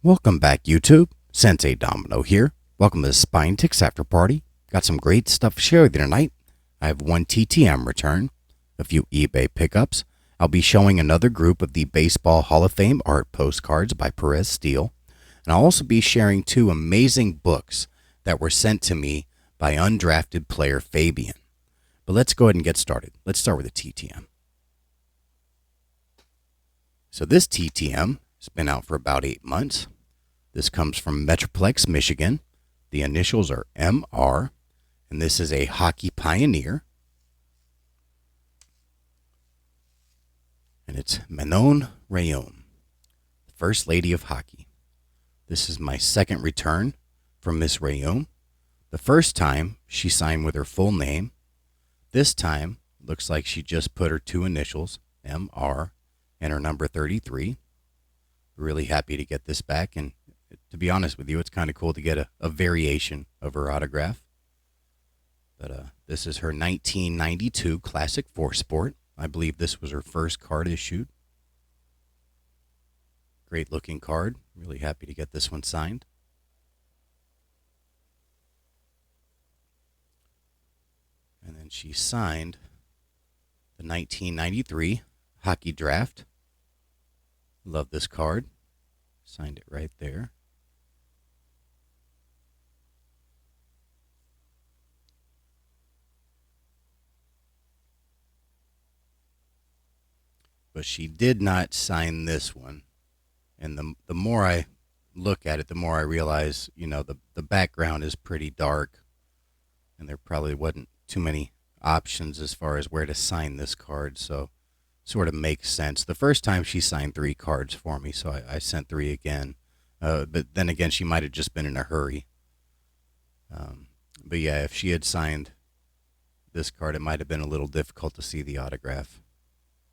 Welcome back, YouTube. Sensei Domino here. Welcome to the Spine Ticks After Party. Got some great stuff to share with you tonight. I have one TTM return, a few eBay pickups. I'll be showing another group of the Baseball Hall of Fame art postcards by Perez, Steele. And I'll also be sharing two amazing books that were sent to me by undrafted player Fabian. But let's go ahead and get started. Let's start with the TTM. So this TTM has been out for about 8 months. This comes from Metroplex, Michigan. The initials are MR, and this is a hockey pioneer. And it's Manon Rhéaume, First Lady of Hockey. This is my second return from Miss Rhéaume. The first time she signed with her full name. This time, looks like she just put her two initials, MR, and her number 33. Really happy to get this back, and to be honest with you, it's kind of cool to get a variation of her autograph. But this is her 1992 Classic 4 Sport. I believe this was her first card issued. Great looking card. Really happy to get this one signed. And then she signed the 1993 Hockey Draft. Love this card. Signed it right there. But she did not sign this one. And the more I look at it, the more I realize, you know, the background is pretty dark. And there probably wasn't too many options as far as where to sign this card. So sort of makes sense. The first time she signed 3 cards for me, so I sent 3 again. But then again, she might have just been in a hurry. But yeah, if she had signed this card, it might have been a little difficult to see the autograph.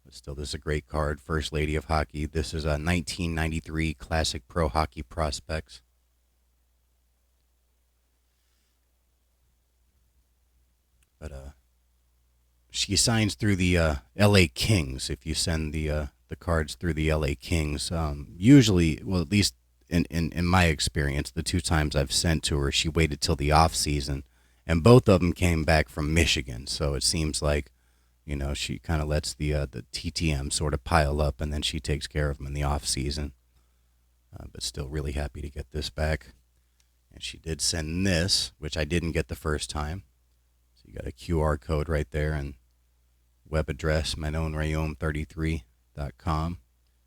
But still, this is a great card. First Lady of Hockey. This is a 1993 Classic Pro Hockey Prospects. But she signs through the LA Kings. If you send the cards through the LA Kings, usually, well, at least in my experience, the 2 times I've sent to her, she waited till the off season, and both of them came back from Michigan. So it seems like, you know, she kind of lets the TTM sort of pile up, and then she takes care of them in the off season. But still, really happy to get this back. And she did send this, which I didn't get the first time. So you got a QR code right there, and web address, manonrayome33.com,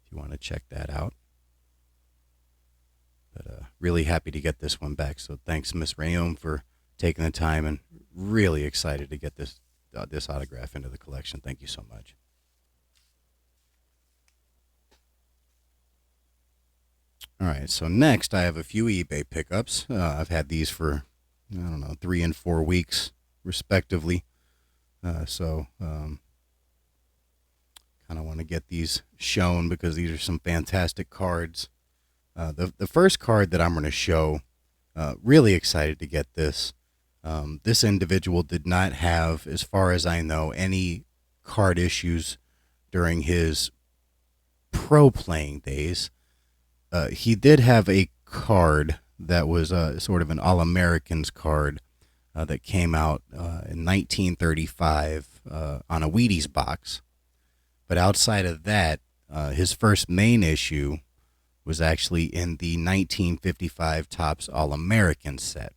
if you want to check that out. But really happy to get this one back. So thanks, Miss Rhéaume, for taking the time, and really excited to get this autograph into the collection. Thank you so much. All right, so next I have a few eBay pickups. I've had these for, I don't know, 3 and 4 weeks, respectively. So kind of want to get these shown because these are some fantastic cards. The first card that I'm going to show, really excited to get this. This individual did not have, as far as I know, any card issues during his pro playing days. He did have a card that was sort of an All-Americans card that came out in 1935 on a Wheaties box. But outside of that, his first main issue was actually in the 1955 Topps All-American set.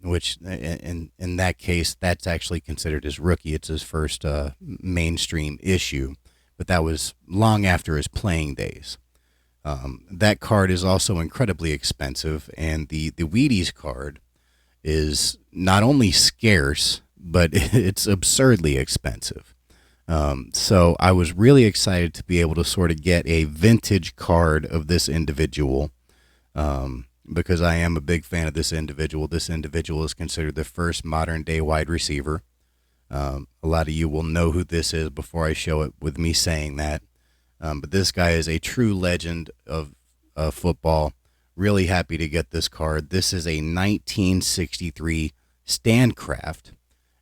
Which in that case, that's actually considered his rookie. It's his first mainstream issue, but that was long after his playing days. That card is also incredibly expensive, and the Wheaties card is not only scarce, but it's absurdly expensive. So I was really excited to be able to sort of get a vintage card of this individual, because I am a big fan of this individual. This individual is considered the first modern-day wide receiver. A lot of you will know who this is before I show it with me saying that. But this guy is a true legend of football. Really happy to get this card. This is a 1963 Standcraft,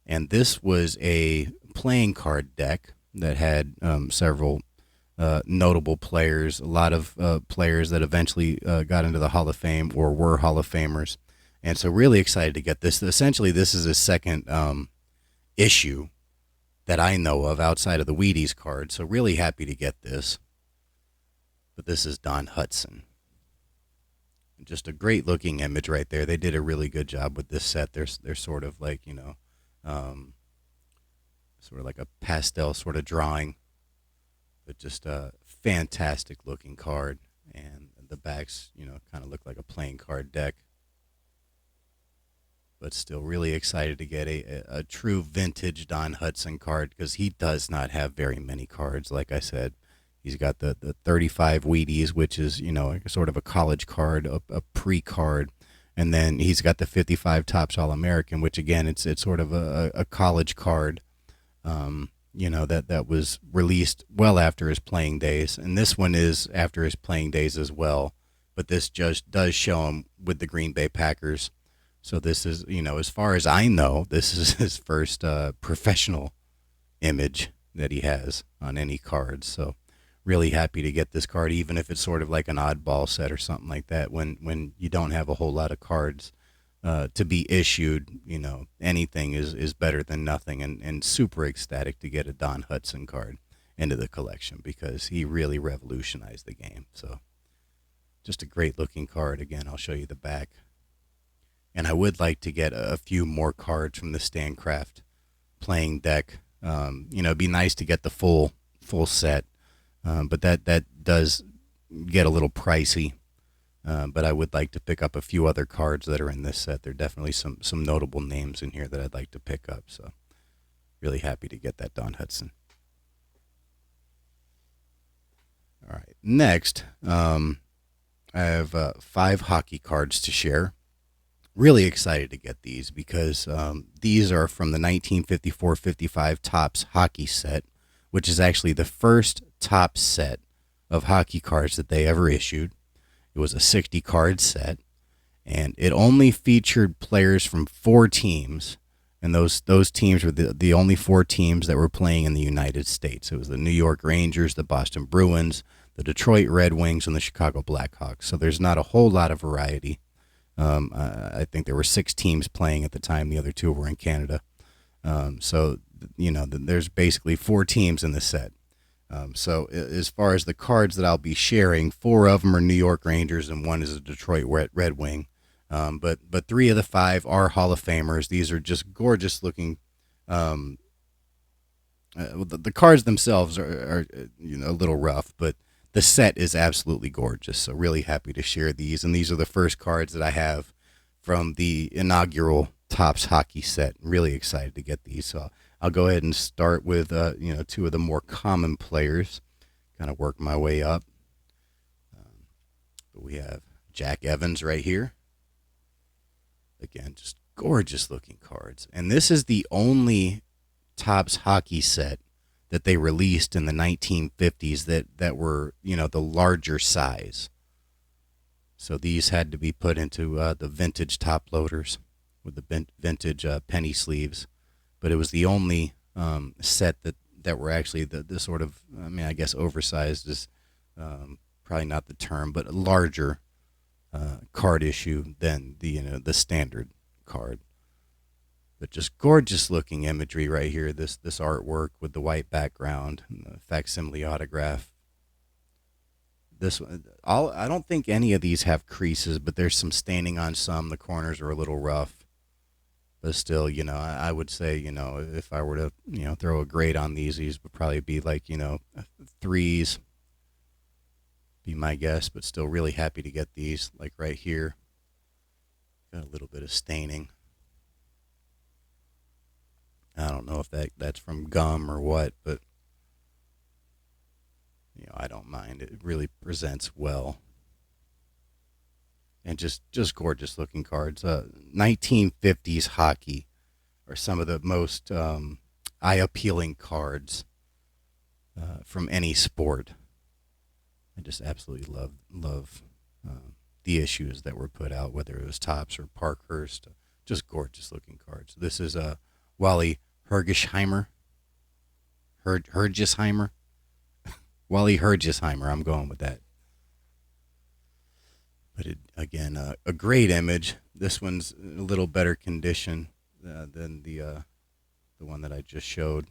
and this was a playing card deck that had several notable players, a lot of players that eventually got into the Hall of Fame or were Hall of Famers. And so, really excited to get this. Essentially, this is a second issue that I know of outside of the Wheaties card. So, really happy to get this. But this is Don Hudson. Just a great looking image right there. They did a really good job with this set. They're sort of like, sort of like a pastel sort of drawing, but just a fantastic looking card. And the backs, kind of look like a playing card deck. But still really excited to get a true vintage Don Hudson card because he does not have very many cards. Like I said, he's got the 35 Wheaties, which is, sort of a college card, a pre-card. And then he's got the 55 Topps All-American, which, again, it's sort of a college card, that was released well after his playing days. And this one is after his playing days as well. But this just does show him with the Green Bay Packers. So this is, as far as I know, this is his first professional image that he has on any cards. So really happy to get this card, even if it's sort of like an oddball set or something like that. When you don't have a whole lot of cards to be issued, anything is better than nothing. And super ecstatic to get a Don Hudson card into the collection because he really revolutionized the game. So just a great looking card. Again, I'll show you the back. And I would like to get a few more cards from the Stancraft playing deck. It'd be nice to get the full set, but that does get a little pricey. But I would like to pick up a few other cards that are in this set. There are definitely some notable names in here that I'd like to pick up. So really happy to get that Don Hudson. All right, next, I have 5 hockey cards to share. Really excited to get these because these are from the 1954-55 Topps hockey set, which is actually the first Topps set of hockey cards that they ever issued. It was a 60-card set, and it only featured players from 4 teams, and those teams were the only 4 teams that were playing in the United States. It was the New York Rangers, the Boston Bruins, the Detroit Red Wings, and the Chicago Blackhawks. So there's not a whole lot of variety. I think there were 6 teams playing at the time. The other 2 were in Canada. So there's basically 4 teams in the set. So as far as the cards that I'll be sharing, 4 of them are New York Rangers and 1 is a Detroit Red Wing. But 3 of the 5 are Hall of Famers. These are just gorgeous looking. The cards themselves are a little rough, but the set is absolutely gorgeous. So really happy to share these. And these are the first cards that I have from the inaugural Topps hockey set. Really excited to get these. So I'll go ahead and start with 2 of the more common players. Kind of work my way up. But we have Jack Evans right here. Again, just gorgeous looking cards. And this is the only Topps hockey set that they released in the 1950s that were, the larger size. So these had to be put into the vintage top loaders with the vintage penny sleeves. But it was the only set that were actually the sort of, I guess oversized is probably not the term, but a larger card issue than the standard card. But just gorgeous looking imagery right here. This artwork with the white background and the facsimile autograph. I don't think any of these have creases, but there's some staining on some. The corners are a little rough. But still, I would say, if I were to, throw a grade on these would probably be like, 3s. Be my guess, but still really happy to get these. Like right here. Got a little bit of staining. I don't know if that's from gum or what, but I don't mind. It really presents well. And just gorgeous looking cards. 1950s hockey are some of the most eye-appealing cards from any sport. I just absolutely love the issues that were put out, whether it was Topps or Parkhurst. Just gorgeous looking cards. This is Wally Hergesheimer. Hergesheimer. Wally Hergesheimer, I'm going with that. But again, a great image. This one's a little better condition than the one that I just showed.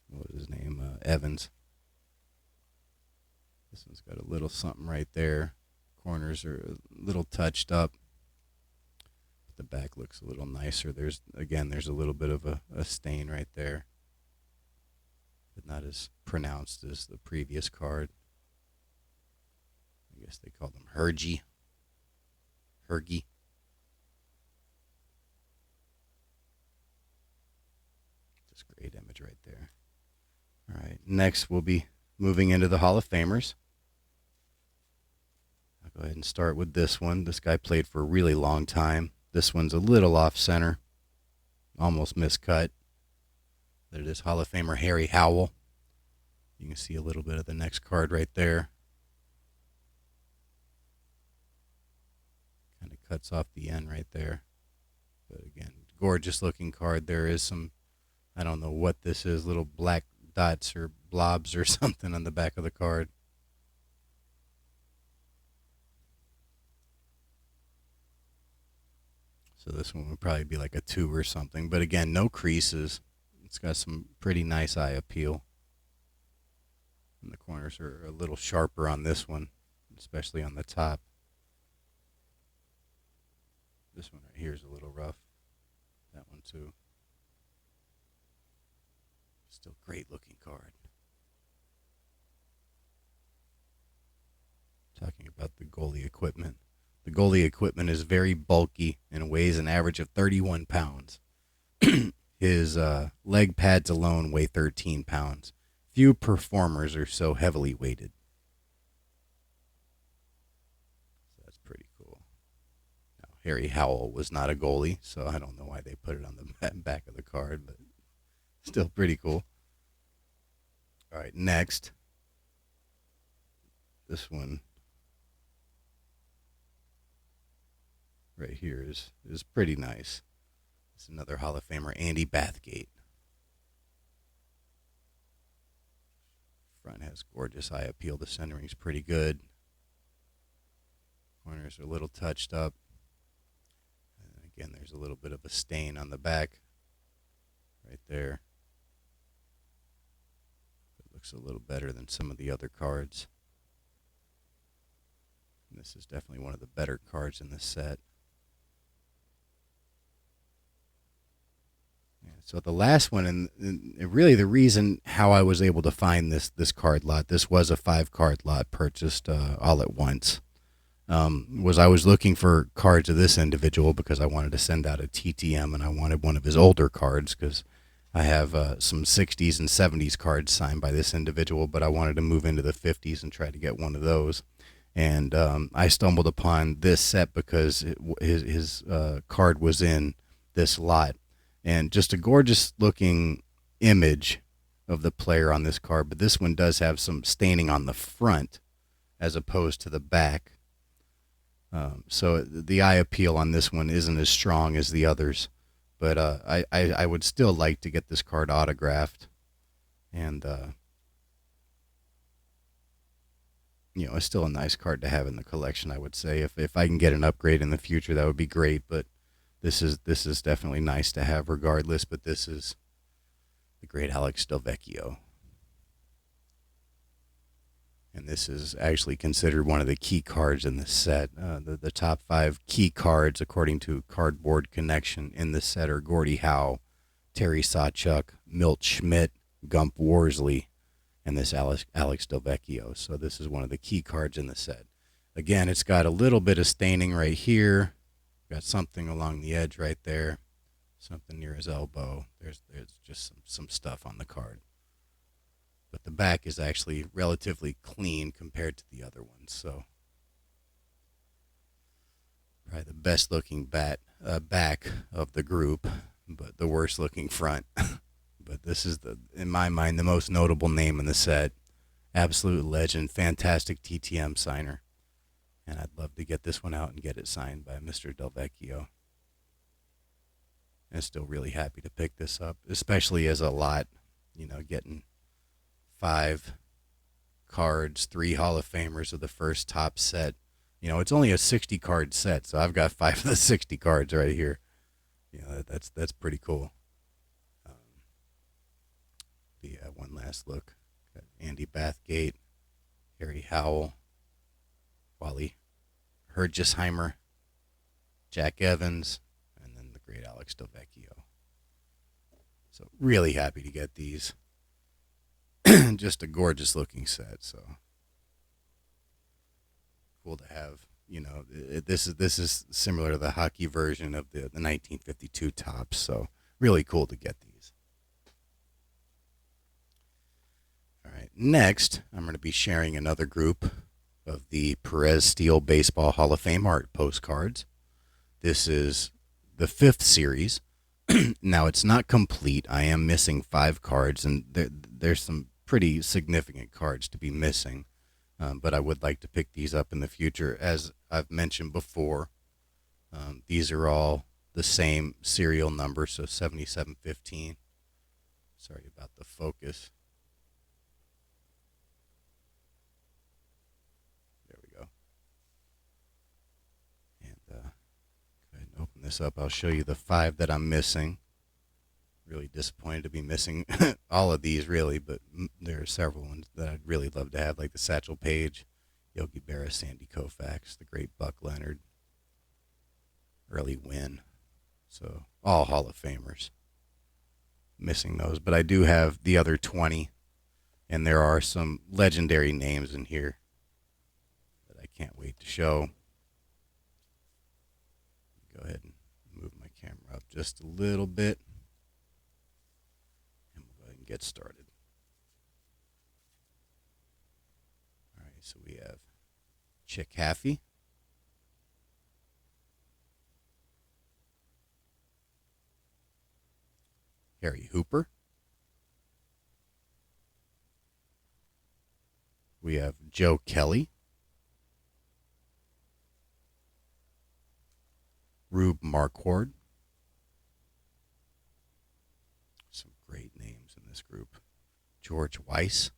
What was his name? Evans. This one's got a little something right there. Corners are a little touched up. The back looks a little nicer. There's a little bit of a stain right there, but not as pronounced as the previous card. I guess they call them Hergy. Just great image right there. All right, next we'll be moving into the Hall of Famers. I'll go ahead and start with this one. This guy played for a really long time. This one's a little off center, almost miscut. There it is, Hall of Famer Harry Howell. You can see a little bit of the next card right there. Kind of cuts off the end right there. But again, gorgeous looking card. There is some, I don't know what this is, little black dots or blobs or something on the back of the card. So this one would probably be like a 2 or something. But again, no creases. It's got some pretty nice eye appeal. And the corners are a little sharper on this one, especially on the top. This one right here is a little rough. That one too. Still great looking card. Talking about the goalie equipment. The goalie equipment is very bulky and weighs an average of 31 pounds. His leg pads alone weigh 13 pounds. Few performers are so heavily weighted. So that's pretty cool. Now, Harry Howell was not a goalie, so I don't know why they put it on the back of the card, but still pretty cool. All right, next. This one right here is pretty nice. It's another Hall of Famer, Andy Bathgate. Front has gorgeous eye appeal. The centering's pretty good. Corners are a little touched up. And again, there's a little bit of a stain on the back right there. It looks a little better than some of the other cards. And this is definitely one of the better cards in this set. Yeah, so the last one, and really the reason how I was able to find this card lot, this was a 5-card lot purchased all at once, was I was looking for cards of this individual because I wanted to send out a TTM, and I wanted one of his older cards because I have some 60s and 70s cards signed by this individual, but I wanted to move into the 50s and try to get one of those. And I stumbled upon this set because his card was in this lot. And just a gorgeous looking image of the player on this card. But this one does have some staining on the front as opposed to the back. So the eye appeal on this one isn't as strong as the others. But I would still like to get this card autographed. And, it's still a nice card to have in the collection, I would say. If I can get an upgrade in the future, that would be great. But this is definitely nice to have regardless, but this is the great Alex Delvecchio. And this is actually considered one of the key cards in this set. The top 5 key cards, according to Cardboard Connection, in this set are Gordie Howe, Terry Sawchuk, Milt Schmidt, Gump Worsley, and this Alex Delvecchio. So this is one of the key cards in the set. Again, it's got a little bit of staining right here. Got something along the edge right there, something near his elbow. There's just some stuff on the card. But the back is actually relatively clean compared to the other ones. So probably the best looking back of the group, but the worst looking front. But this is, in my mind, the most notable name in the set. Absolute legend, fantastic TTM signer. And I'd love to get this one out and get it signed by Mr. Delvecchio. And still really happy to pick this up, especially as a lot, getting 5 cards, 3 Hall of Famers of the first top set. It's only a 60 card set, so I've got 5 of the 60 cards right here. That's pretty cool. Um, one last look. Got Andy Bathgate, Harry Howell, Wally Hergesheimer, Jack Evans, and then the great Alex Delvecchio. So really happy to get these. Just a gorgeous looking set. So cool to have. This is similar to the hockey version of the 1952 tops. So really cool to get these. All right, next I'm going to be sharing another group of the Perez Steele Baseball Hall of Fame art postcards. This is the 5th series. Now, it's not complete. I am missing 5 cards, and there's some pretty significant cards to be missing. But I would like to pick these up in the future. As I've mentioned before, these are all the same serial number, so 7715. Sorry about the focus. There we go. And go ahead and open this up. I'll show you the 5 that I'm missing. Really disappointed to be missing all of these, really, but there are several ones that I'd really love to have, like the Satchel Paige, Yogi Berra, Sandy Koufax, the great Buck Leonard, Early Wynn. So all Hall of Famers. Missing those, but I do have the other 20, and there are some legendary names in here that I can't wait to show. Go ahead and move my camera up just a little bit. Get started. All right, so we have Chick Haffey, Harry Hooper, we have Joe Kelly, Rube Marquard. Some great names in this group. George Weiss.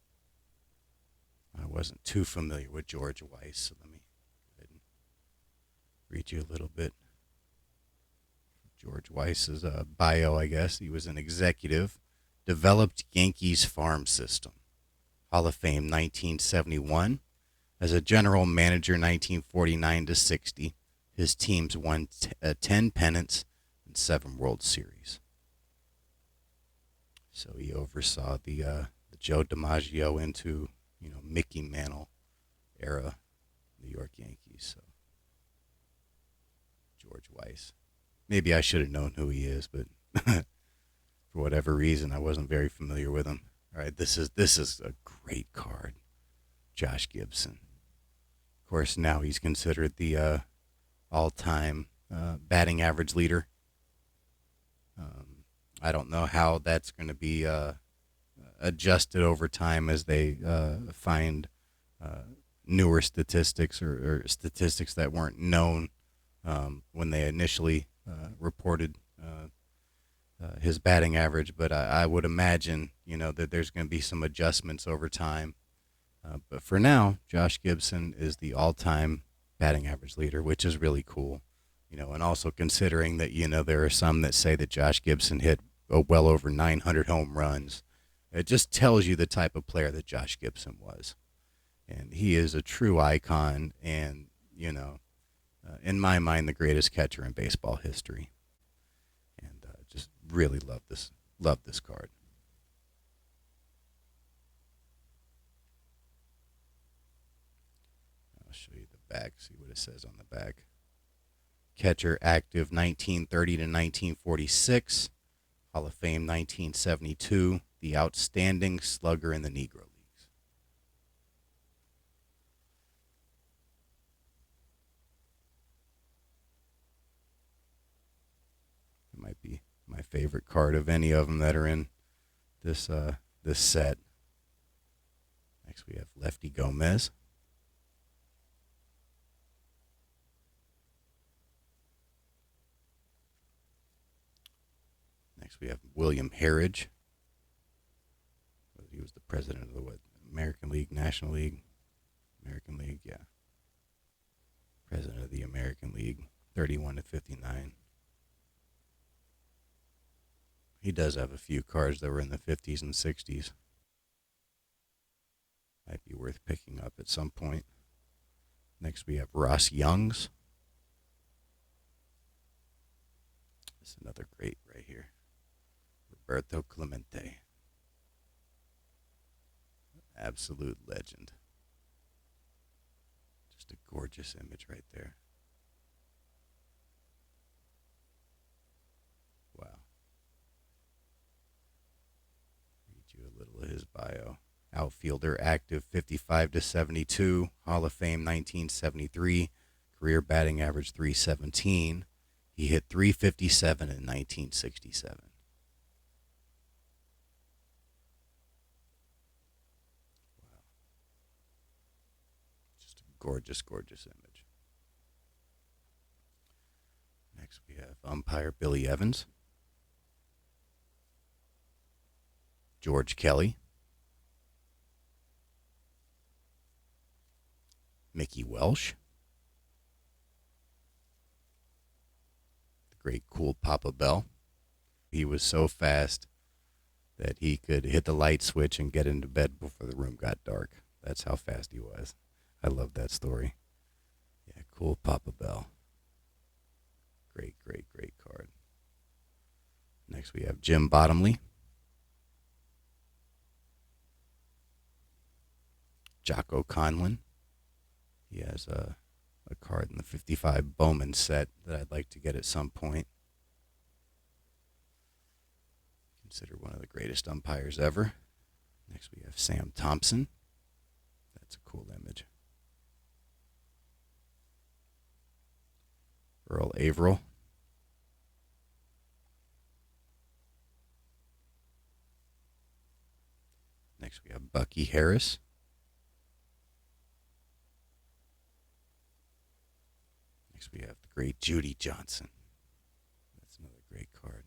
I wasn't too familiar with George Weiss, so let me go ahead and read you a little bit. George Weiss's bio, I guess. He was an executive, developed Yankees farm system. Hall of Fame 1971. As a general manager 1949 to 60, his teams won 10 pennants and 7 World Series. So he oversaw the Joe DiMaggio into, Mickey Mantle era New York Yankees. So George Weiss. Maybe I should have known who he is, but for whatever reason, I wasn't very familiar with him. All right, this is a great card. Josh Gibson. Of course, now he's considered the all-time batting average leader. I don't know how that's going to be adjusted over time as they find newer statistics or statistics that weren't known when they initially reported his batting average. But I would imagine, that there's going to be some adjustments over time. But for now, Josh Gibson is the all-time batting average leader, which is really cool. And also considering that, there are some that say that Josh Gibson hit well over 900 home runs. It just tells you the type of player that Josh Gibson was. And he is a true icon and, in my mind, the greatest catcher in baseball history. And just really love this card. I'll show you the back, see what it says on the back. Catcher active 1930 to 1946. Hall of Fame 1972. The outstanding slugger in the Negro Leagues. It might be my favorite card of any of them that are in this set. Next we have Lefty Gomez. Next we have William Harridge. He was the president of the American League, National League, American League, yeah. President of the American League, 31 to 59. He does have a few cards that were in the 50s and 60s. Might be worth picking up at some point. Next we have Ross Youngs. This is another great right here. Roberto Clemente. Absolute legend. Just a gorgeous image right there. Wow. Read you a little of his bio. Outfielder, active 55 to 72, Hall of Fame 1973, career batting average 317. He hit 357 in 1967. Wow. Just a gorgeous, gorgeous image. Next we have umpire Billy Evans, George Kelly, Mickey Welsh, the great cool Papa Bell. He was so fast that he could hit the light switch and get into bed before the room got dark. That's how fast he was. I love that story. Yeah, cool Papa Bell. Great, great, great card. Next we have Jim Bottomley, Jocko Conlon. He has a card in the 55 Bowman set that I'd like to get at some point. Considered one of the greatest umpires ever. Next we have Sam Thompson. That's a cool image. Earl Averill. Next we have Bucky Harris. Next we have the great Judy Johnson. That's another great card.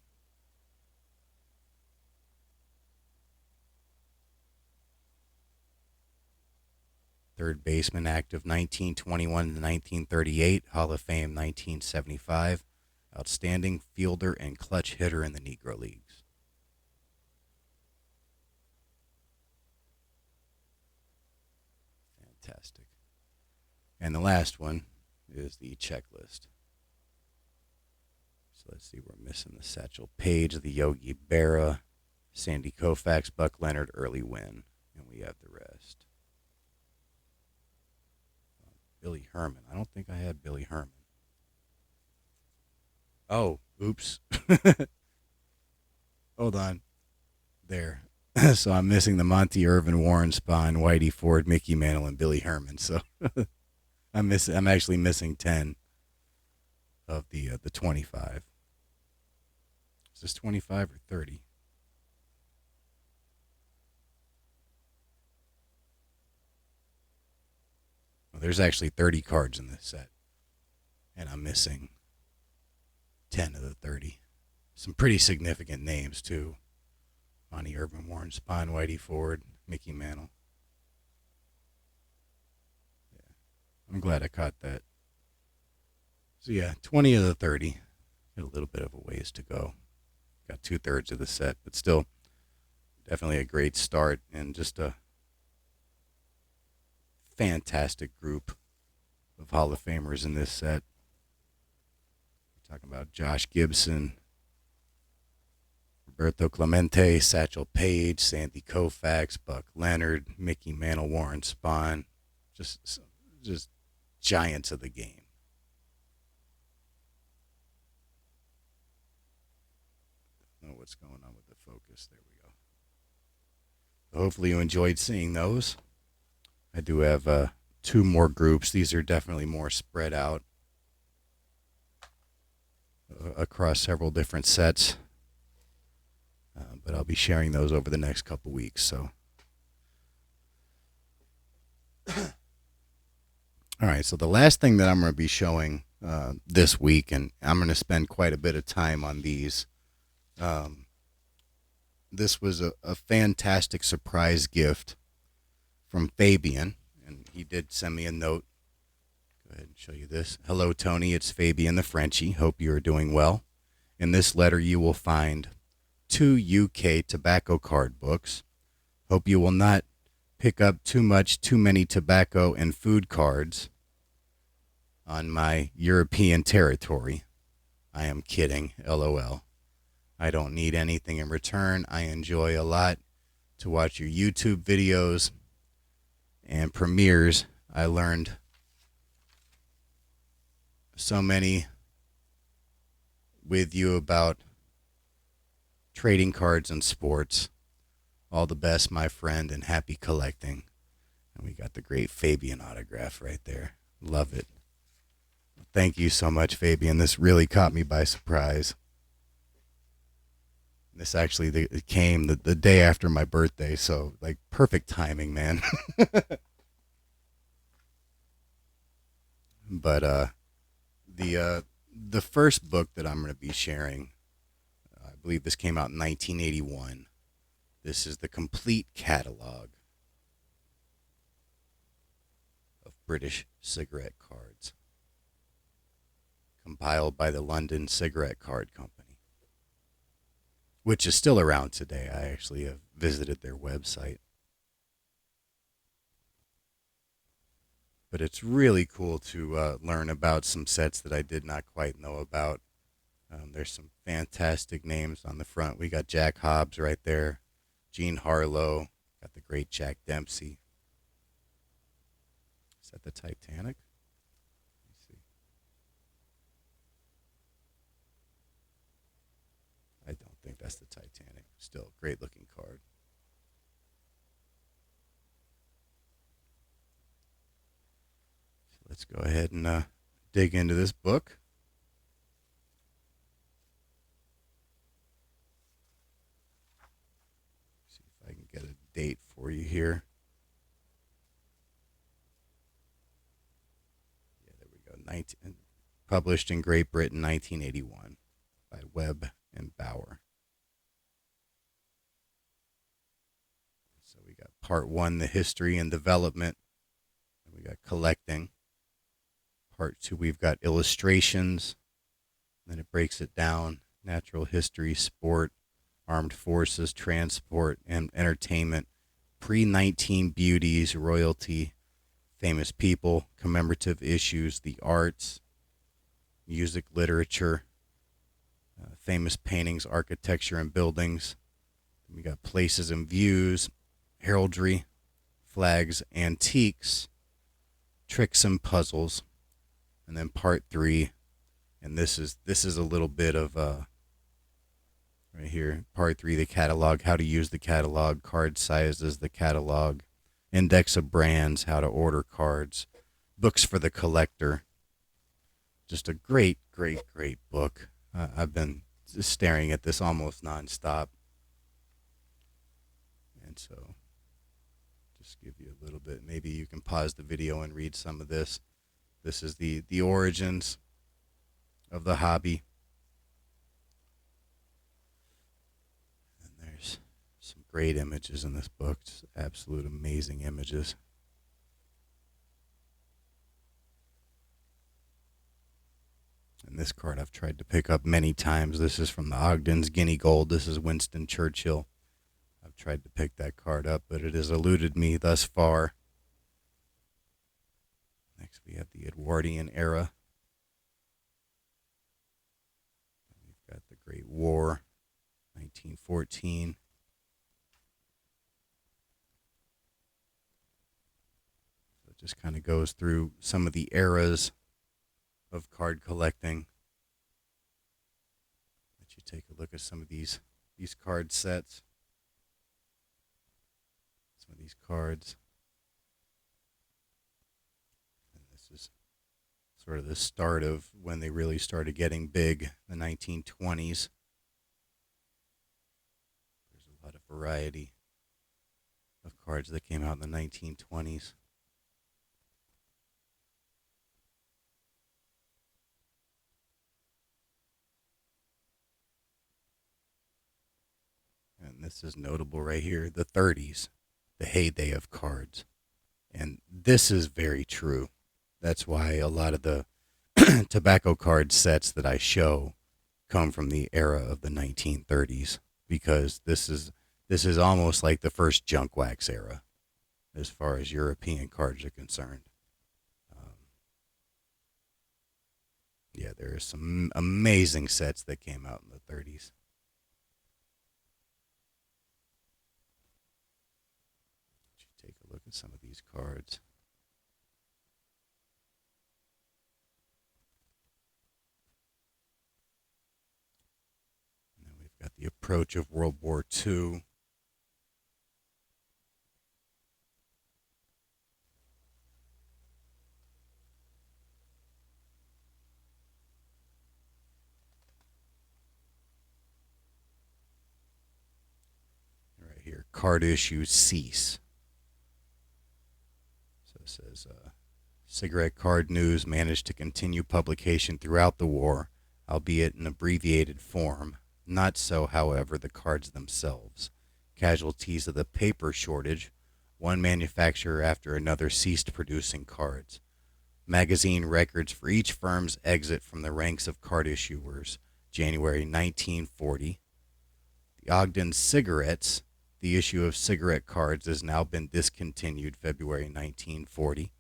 Third baseman, active 1921 to 1938, Hall of Fame 1975, outstanding fielder and clutch hitter in the Negro Leagues. Fantastic. And the last one is the checklist. So let's see, we're missing the Satchel Paige, the Yogi Berra, Sandy Koufax, Buck Leonard, Early Wynn, and we have the rest. Billy Herman. I don't think I had Billy Herman. Oh, oops. Hold on. There. So I'm missing the Monty Irvin, Warren Spahn, Whitey Ford, Mickey Mantle, and Billy Herman. So I'm actually missing 10 of the 25. Is this 25 or 30? Well, there's actually 30 cards in this set, and I'm missing 10 of the 30. Some pretty significant names, too. Monty Irvin, Warren Spahn, Whitey Ford, Mickey Mantle. Yeah, I'm glad I caught that. So yeah, 20 of the 30. Got a little bit of a ways to go. Got 2/3 of the set, but still definitely a great start and just a fantastic group of Hall of Famers in this set. We're talking about Josh Gibson, Roberto Clemente, Satchel Paige, Sandy Koufax, Buck Leonard, Mickey Mantle, Warren Spahn. Just giants of the game. Don't know what's going on with the focus. There we go. Hopefully you enjoyed seeing those. I do have 2 more groups. These are definitely more spread out across several different sets. But I'll be sharing those over the next couple weeks. So, all right. So the last thing that I'm going to be showing this week, and I'm going to spend quite a bit of time on these. This was a fantastic surprise gift from Fabian, and he did send me a note. Go ahead and show you this. Hello, Tony. It's Fabian the Frenchie. Hope you are doing well. In this letter, you will find 2 UK tobacco card books. Hope you will not pick up too many tobacco and food cards on my European territory. I am kidding. LOL. I don't need anything in return. I enjoy a lot to watch your YouTube videos and premieres. I learned so many with you about trading cards and sports. All the best, my friend, and happy collecting. And we got the great Fabian autograph right there. Love it. Thank you so much, Fabian. This really caught me by surprise. This actually it came the day after my birthday, so like perfect timing, man. But the first book that I'm going to be sharing, I believe this came out in 1981. This is the complete catalog of British cigarette cards, compiled by the London Cigarette Card Company, which is still around today. I actually have visited their website. But it's really cool to learn about some sets that I did not quite know about. There's some fantastic names on the front. We got Jack Hobbs right there, Gene Harlow, got the great Jack Dempsey. Is that the Titanic? Let me see. I don't think that's the Titanic. Still a great looking card. So let's go ahead and dig into this book. See if I can get a date for you here. Yeah, there we go. Published in Great Britain, 1981, by Webb and Bauer. So we got part 1, the history and development. And we got collecting. Part 2, we've got illustrations. Then it breaks it down: natural history, sport, armed forces, transport, and entertainment, pre-19 beauties, royalty, famous people, commemorative issues, the arts, music, literature, famous paintings, architecture, and buildings. We got places and views, heraldry, flags, antiques, tricks and puzzles. And then part 3, and this is a little bit of right here, part 3, the catalog, how to use the catalog, card sizes, the catalog, index of brands, how to order cards, books for the collector. Just a great, great, great book. I've been staring at this almost nonstop. And so just give you a little bit. Maybe you can pause the video and read some of this. This is the origins of the hobby. And there's some great images in this book. Just absolute amazing images. And this card I've tried to pick up many times. This is from the Ogden's Guinea Gold. This is Winston Churchill. I've tried to pick that card up, but it has eluded me thus far. Next we have the Edwardian era. We've got the Great War, 1914. So it just kind of goes through some of the eras of card collecting. Let you take a look at some of these card sets. Some of these cards. And this is sort of the start of when they really started getting big, the 1920s. There's a lot of variety of cards that came out in the 1920s. And this is notable right here, the 30s, the heyday of cards. And this is very true. That's why a lot of the tobacco card sets that I show come from the era of the 1930s, because this is almost like the first junk wax era as far as European cards are concerned. Um, yeah, there are some amazing sets that came out in the 30s. Take a look at some of these cards. And then we've got the approach of World War II. Right here, card issues cease. So it says, cigarette card news managed to continue publication throughout the war, albeit in abbreviated form. Not so, however, the cards themselves. Casualties of the paper shortage, one manufacturer after another ceased producing cards. Magazine records for each firm's exit from the ranks of card issuers. January 1940. The Ogden Cigarettes, the issue of cigarette cards, has now been discontinued. February 1940.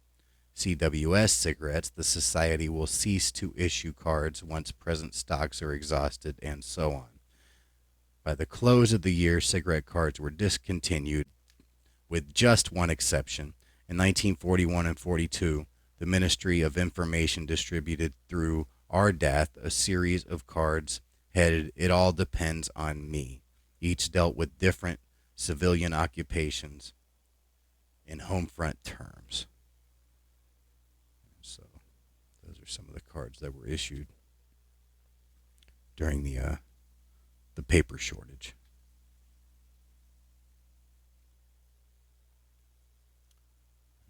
CWS Cigarettes, the society will cease to issue cards once present stocks are exhausted, and so on. By the close of the year, cigarette cards were discontinued, with just one exception. In 1941 and 42, the Ministry of Information distributed through RDATH a series of cards headed "It All Depends on Me." Each dealt with different civilian occupations in home front terms. So those are some of the cards that were issued during the paper shortage.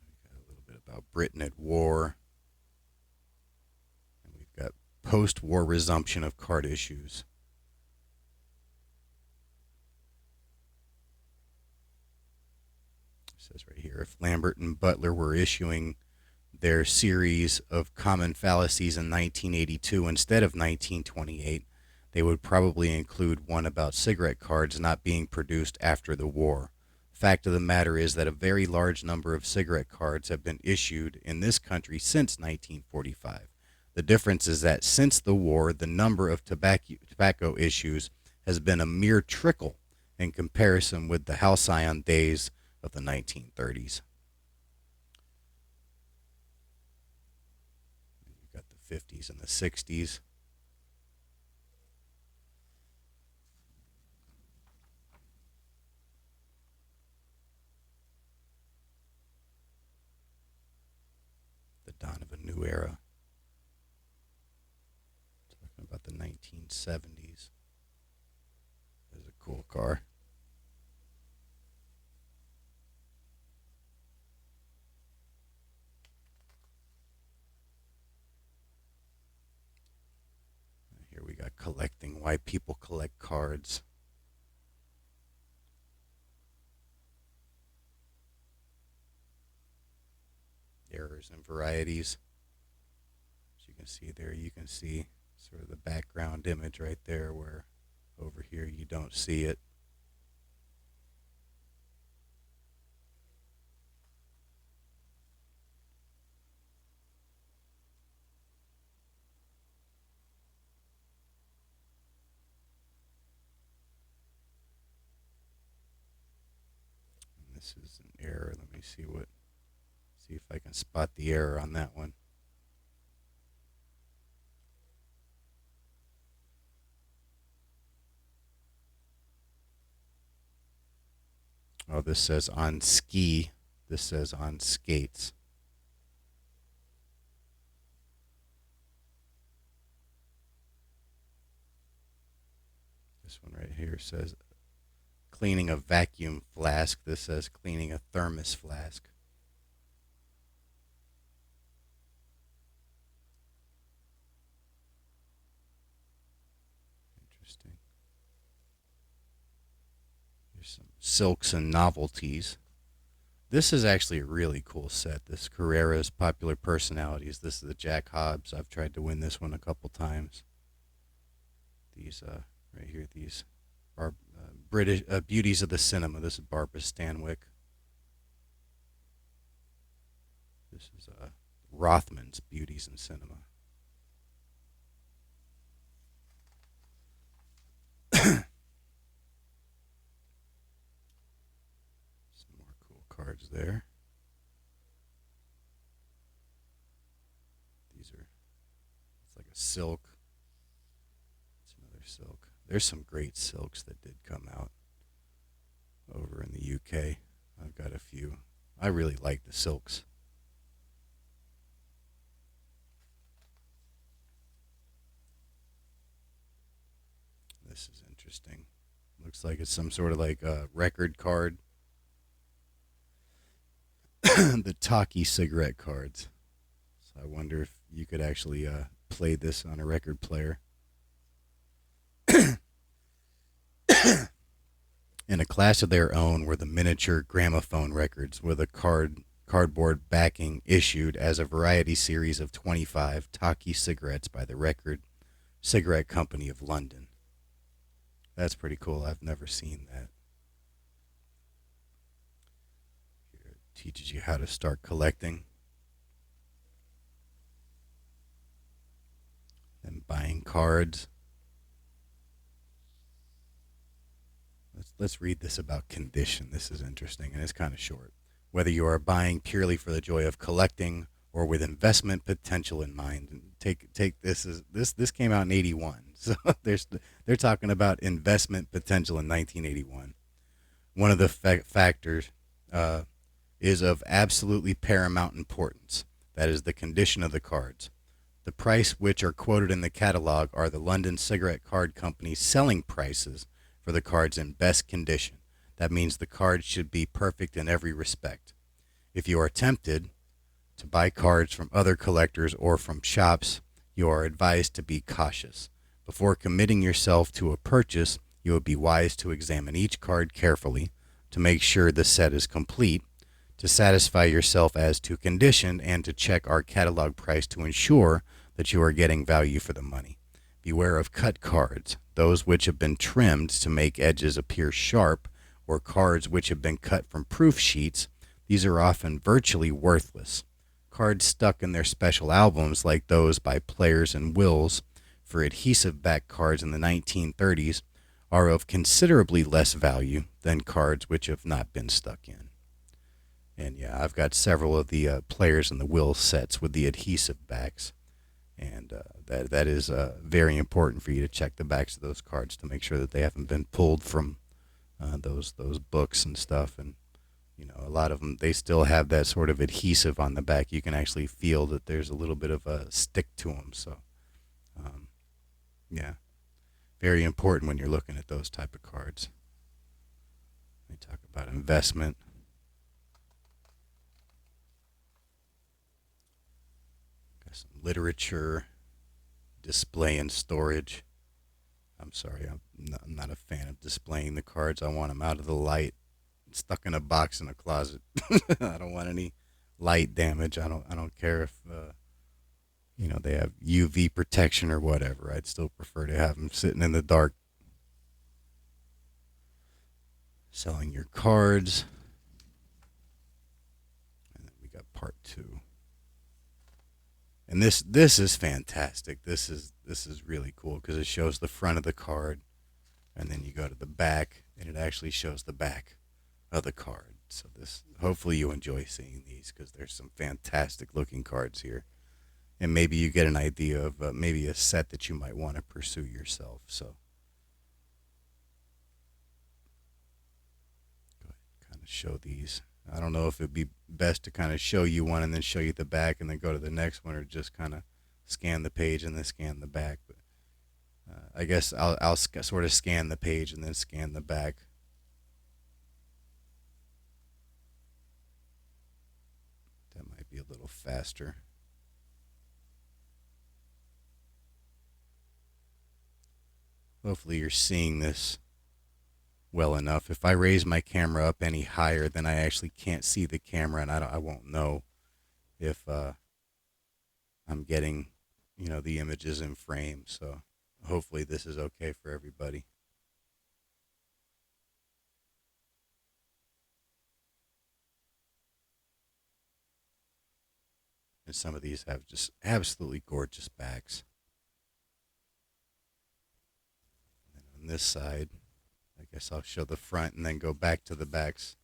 We've got a little bit about Britain at war, and we've got post-war resumption of card issues. It says right here, if Lambert and Butler were issuing their series of common fallacies in 1982 instead of 1928, they would probably include one about cigarette cards not being produced after the war. Fact of the matter is that a very large number of cigarette cards have been issued in this country since 1945. The difference is that since the war, the number of tobacco issues has been a mere trickle in comparison with the halcyon days of the 1930s. You've got the 50s and the 60s. The dawn of a new era. Talking about the 1970s. There's a cool car. Here we got collecting, why people collect cards. Errors and varieties. As you can see there, you can see sort of the background image right there, where over here you don't see it. And this is an error. Let me see if I can spot the error on that one. Oh, this says on ski. This says on skates. This one right here says cleaning a vacuum flask. This says cleaning a thermos flask. Interesting. Here's some silks and novelties. This is actually a really cool set. This Carrera's Popular Personalities. This is the Jack Hobbs. I've tried to win this one a couple times. These right here, these are British beauties of the cinema. This is Barbara Stanwyck. This is Rothman's Beauties in Cinema. Some more cool cards there. These are, it's like a silk. It's another silk. There's some great silks that did come out over in the UK. I've got a few. I really like the silks. This is interesting. Looks like it's some sort of like a record card. The Taki cigarette cards. So I wonder if you could actually play this on a record player. In a class of their own were the miniature gramophone records with a cardboard backing issued as a variety series of 25 Taki cigarettes by the Record Cigarette Company of London. That's pretty cool. I've never seen that. Here it teaches you how to start collecting and buying cards. Let's read this about condition. This is interesting and it's kind of short. Whether you are buying purely for the joy of collecting or with investment potential in mind, and take this as this came out in 81. So they're talking about investment potential in 1981. One of the factors uh, is of absolutely paramount importance. That is the condition of the cards. The price which are quoted in the catalog are the London Cigarette Card Company's selling prices for the cards in best condition. That means the cards should be perfect in every respect. If you are tempted to buy cards from other collectors or from shops, you are advised to be cautious. Before committing yourself to a purchase, you would be wise to examine each card carefully to make sure the set is complete, to satisfy yourself as to condition, and to check our catalog price to ensure that you are getting value for the money. Beware of cut cards, those which have been trimmed to make edges appear sharp, or cards which have been cut from proof sheets. These are often virtually worthless. Cards stuck in their special albums, like those by Players and Wills for adhesive back cards in the 1930s, are of considerably less value than cards which have not been stuck in. And yeah, I've got several of the Players and the Wills sets with the adhesive backs. And that is very important for you to check the backs of those cards to make sure that they haven't been pulled from those books and stuff. And a lot of them, they still have that sort of adhesive on the back. You can actually feel that there's a little bit of a stick to them. So um, yeah, very important when you're looking at those type of cards. Let me talk about investment. Got some literature, display and storage. I'm sorry, I'm not a fan of displaying the cards. I want them out of the light, stuck in a box in a closet. I don't want any light damage. I don't care if they have UV protection or whatever. I'd still prefer to have them sitting in the dark. Selling your cards, and then we got part two. And this is fantastic. This is really cool because it shows the front of the card, and then you go to the back, and it actually shows the back of the card. So this, hopefully you enjoy seeing these because there's some fantastic looking cards here, and maybe you get an idea of maybe a set that you might want to pursue yourself. So go ahead, kind of show these. I don't know if it'd be best to kind of show you one and then show you the back and then go to the next one, or just kind of scan the page and then scan the back. But I guess I'll sort of scan the page and then scan the back. That might be a little faster. Hopefully you're seeing this well enough. If I raise my camera up any higher, then I actually can't see the camera, and I won't know if I'm getting, the images in frame. So hopefully this is okay for everybody. And some of these have just absolutely gorgeous backs. And on this side, I guess I'll show the front and then go back to the backs.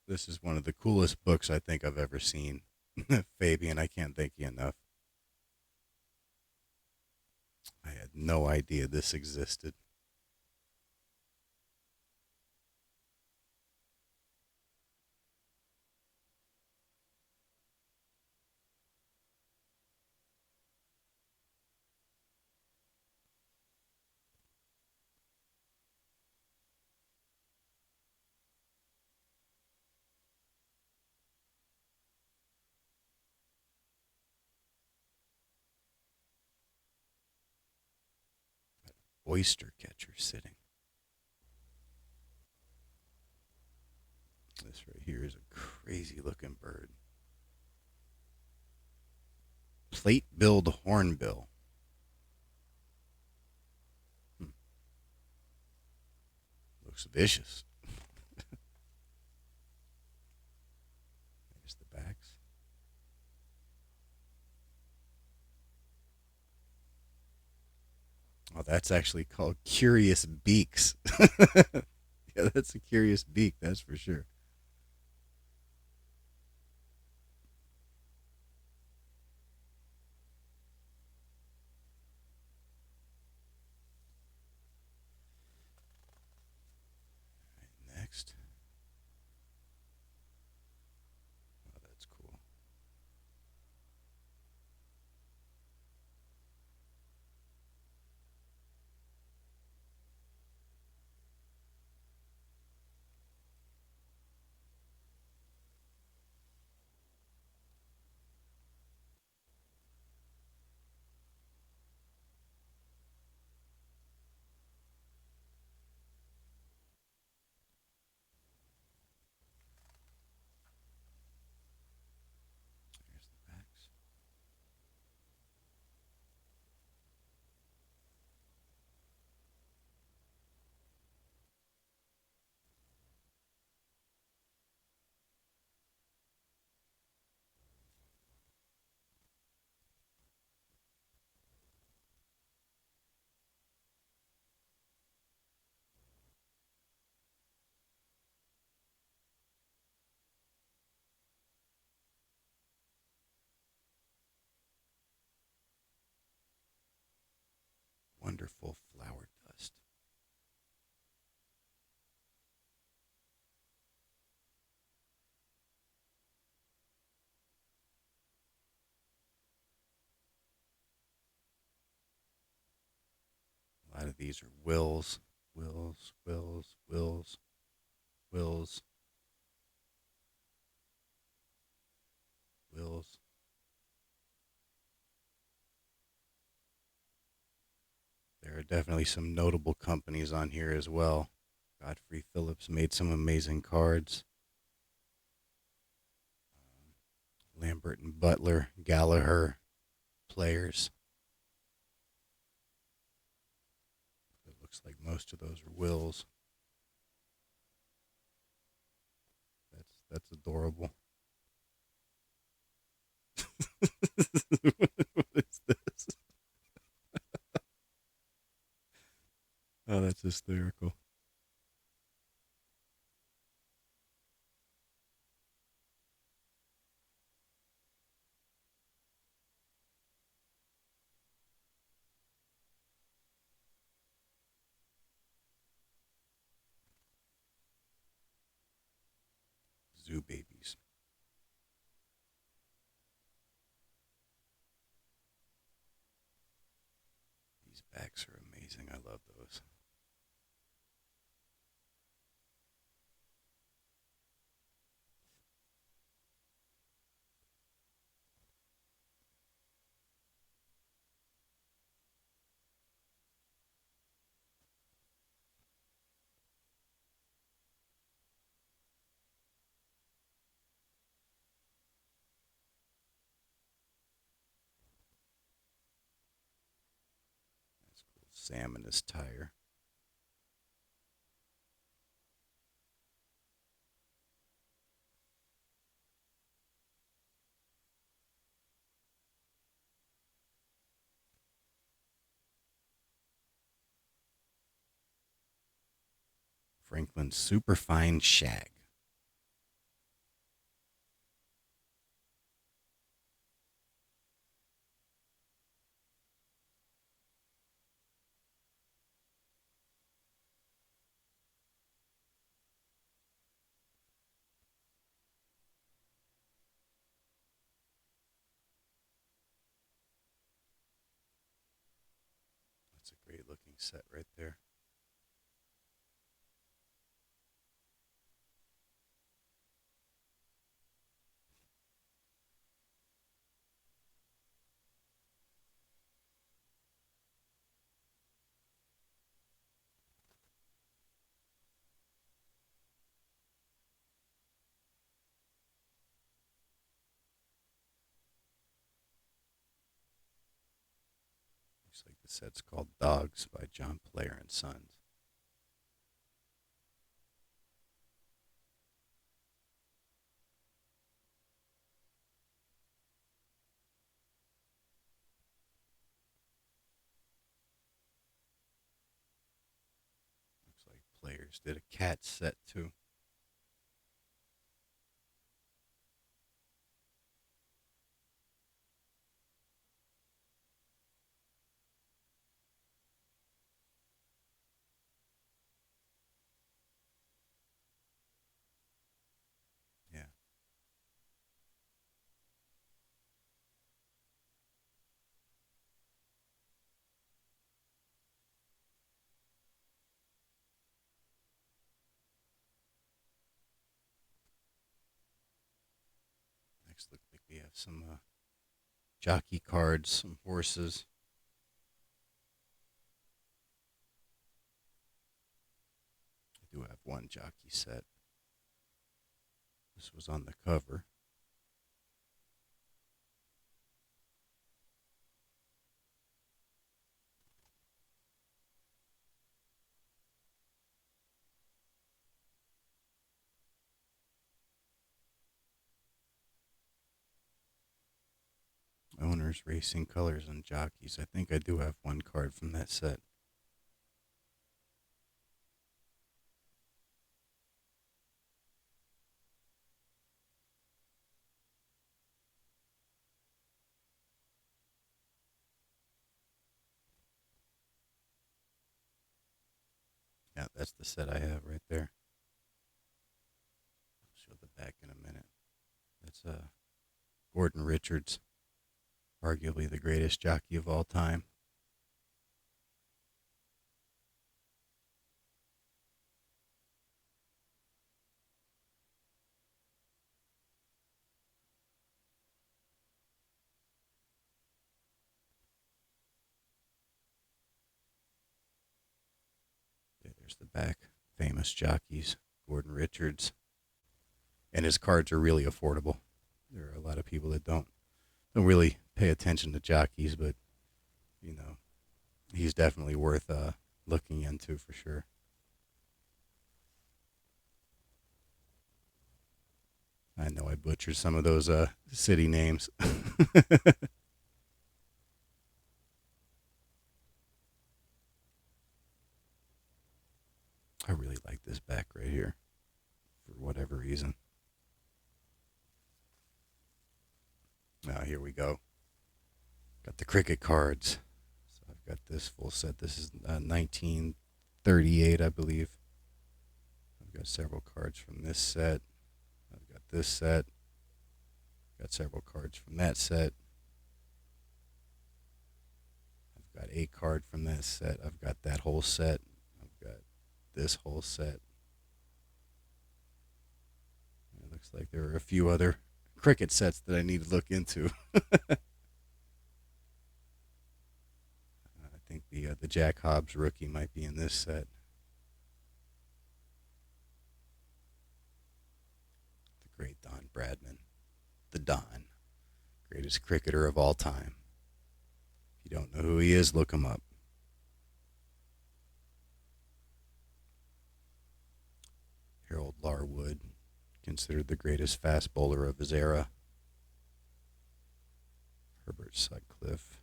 This is one of the coolest books I think I've ever seen. Fabian, I can't thank you enough. I had no idea this existed. Oyster catcher sitting. This right here is a crazy looking bird. Plate billed hornbill. Hmm. Looks vicious. There's the backs. Oh, that's actually called curious beaks. Yeah, that's a curious beak, that's for sure. Next. Oh, that's cool. There's the backs. Wonderful flower dust. A lot of these are wills. Wills, wills, wills, wills, wills. There are definitely some notable companies on here as well. Godfrey Phillips made some amazing cards. Lambert and Butler, Gallagher players. It looks like most of those are wills. That's adorable. What is this? Oh, that's hysterical. Zoo babies. These backs are amazing. I love those. examine this tire. Franklin's Superfine Shag. That's a great looking set right there. Looks like the set's called Dogs by John Player and Sons. Looks like Players did a cat set too. Yeah. Next, look like we have some jockey cards, some horses. I do have one jockey set. This was on the cover. Owners, Racing Colors, and Jockeys. I think I do have one card from that set. Yeah, that's the set I have right there. I'll show the back in a minute. That's Gordon Richards, arguably the greatest jockey of all time. Yeah, there's the back. Famous jockeys, Gordon Richards. And his cards are really affordable. There are a lot of people that don't really pay attention to jockeys, but you know, he's definitely worth looking into for sure. I know I butchered some of those city names. I really like this back right here for whatever reason. Now here we go. Got the cricket cards. So I've got this full set. This is 1938, I believe. I've got several cards from this set. I've got this set. Got several cards from that set. I've got a card from that set. I've got that whole set. I've got this whole set. It looks like there are a few other cricket sets that I need to look into. I think the Jack Hobbs rookie might be in this set. The great Don Bradman, the Don, greatest cricketer of all time. If you don't know who he is, look him up. Larwood, considered the greatest fast bowler of his era. Herbert Sutcliffe.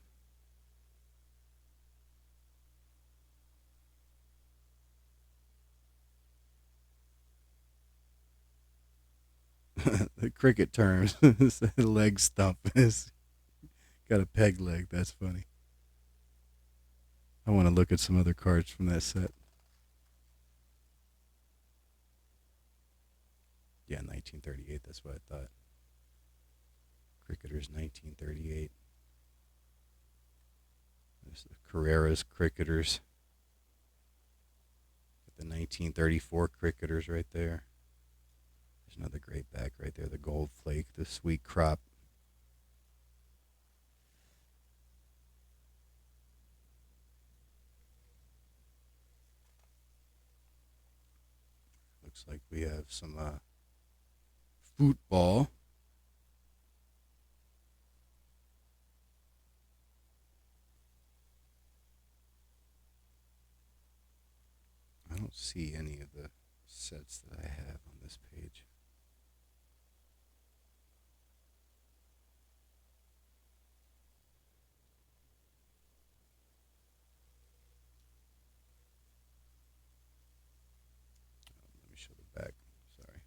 The cricket terms. Leg stump is got a peg leg. That's funny. I want to look at some other cards from that set. Yeah, 1938. That's what I thought. Cricketers, 1938. There's the Carrera's Cricketers. Got the 1934 Cricketers right there. There's another great back right there. The Gold Flake, the Sweet Crop. Looks like we have some football. I don't see any of the sets that I have on this page. Let me show the back. Sorry.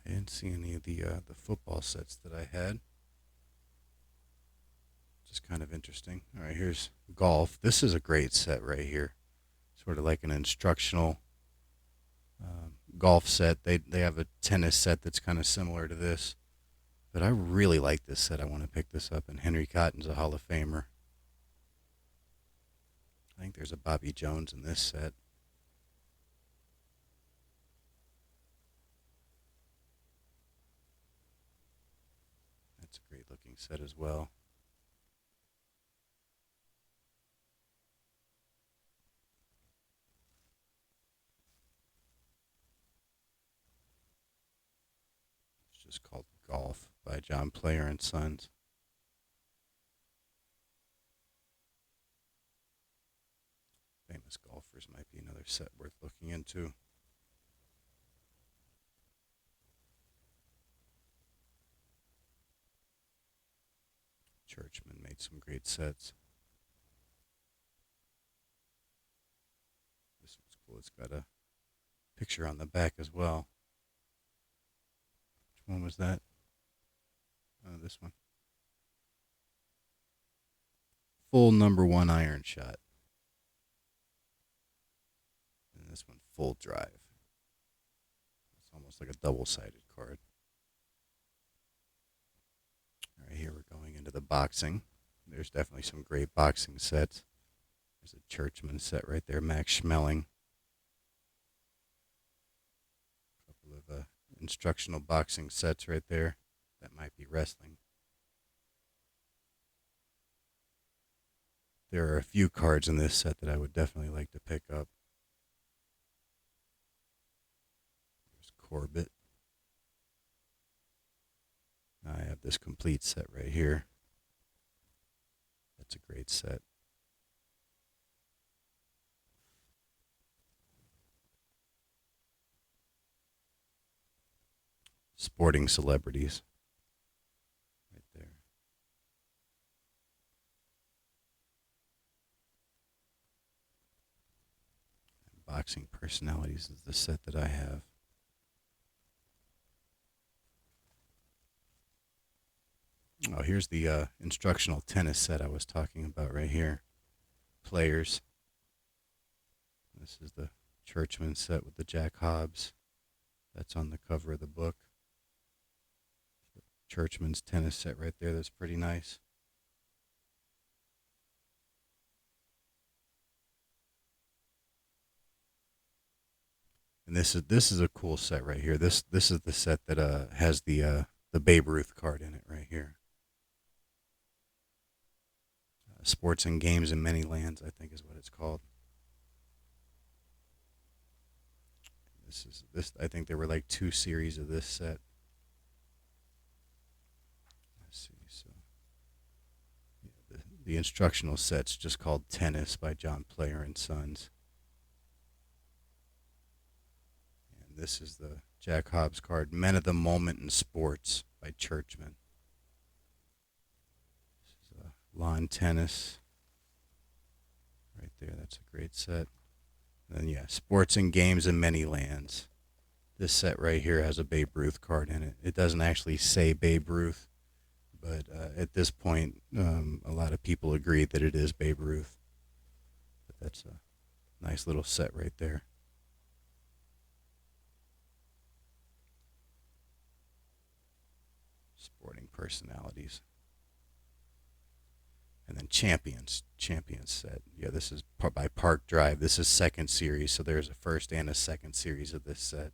I didn't see any of the football sets that I had. Just kind of interesting. All right, here's golf. This is a great set right here. Sort of like an instructional golf set. They have a tennis set that's kind of similar to this, but I really like this set. I want to pick this up. And Henry Cotton's a Hall of Famer. I think there's a Bobby Jones in this set. That's a great looking set as well. It's just called Golf by John Player and Sons. Famous Golfers might be another set worth looking into. Churchman made some great sets. This one's cool. It's got a picture on the back as well. Which one was that? Oh, this one. Full number one iron shot. And this one, full drive. It's almost like a double-sided card. All right, here we're going into the boxing. There's definitely some great boxing sets. There's a Churchman set right there, Max Schmeling. A couple of instructional boxing sets right there. That might be wrestling. There are a few cards in this set that I would definitely like to pick up. There's Corbett. I have this complete set right here. That's a great set. Sporting celebrities. Right there. And boxing personalities is the set that I have. Oh, here's the instructional tennis set I was talking about right here. Players. This is the Churchman set with the Jack Hobbs. That's on the cover of the book. Churchman's tennis set right there. That's pretty nice. And this is a cool set right here. This is the set that has the Babe Ruth card in it right here. Sports and Games in Many Lands, I think is what it's called. This. I think there were like two series of this set. Let's see. So yeah, the instructional set's just called Tennis by John Player and Sons. And this is the Jack Hobbs card, Men of the Moment in Sports by Churchman. This is lawn tennis right there. That's a great set. And then yeah, Sports and Games in Many Lands. This set right here has a Babe Ruth card in it. It doesn't actually say Babe Ruth, but at this point, a lot of people agree that it is Babe Ruth. But that's a nice little set right there. Sporting personalities. And then Champions set. Yeah, this is by Park Drive. This is second series, so there's a first and a second series of this set.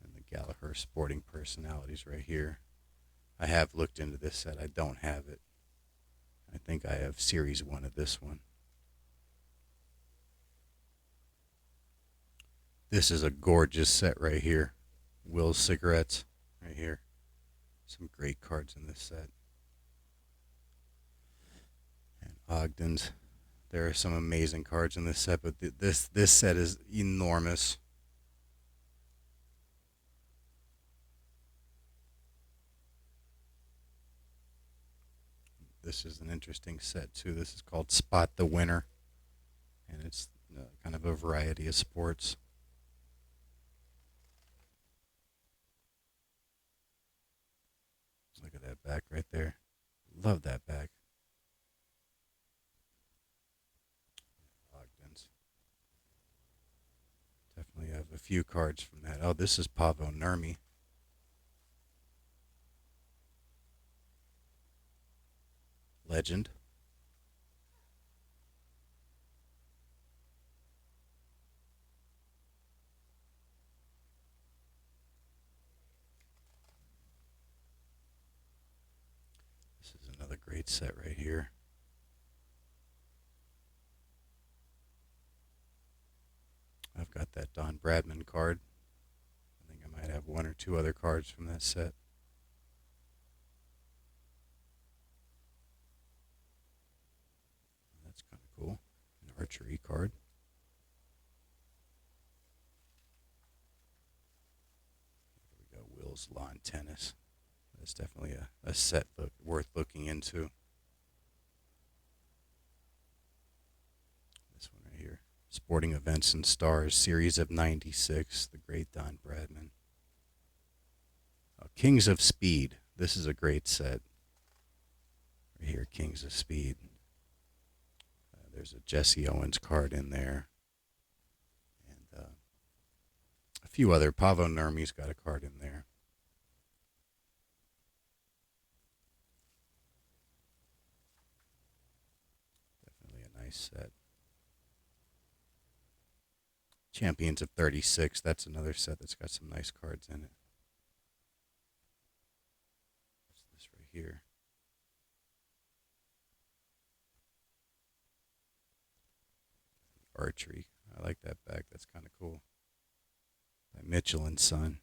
And the Gallagher sporting personalities right here. I have looked into this set. I don't have it. I think I have series one of this one. This is a gorgeous set right here. Will's Cigarettes right here. Some great cards in this set. And Ogden's. There are some amazing cards in this set, but this set is enormous. This is an interesting set too. This is called Spot the Winner, and it's kind of a variety of sports. Look at that back right there. Love that back. Ogden's. Definitely have a few cards from that. Oh, this is Pavo Nurmi. Legend. This is another great set right here. I've got that Don Bradman card. I think I might have one or two other cards from that set. That's kind of cool. An archery card. Here we go. Will's Lawn Tennis. That's definitely a set worth looking into. This one right here. Sporting Events and Stars, Series of 96, the great Don Bradman. Kings of Speed. This is a great set. Right here, Kings of Speed. There's a Jesse Owens card in there. And a few other. Pavo Nurmi's got a card in there. Definitely a nice set. Champions of 36. That's another set that's got some nice cards in it. What's this right here? Archery. I like that back. That's kind of cool. By Mitchell and Son.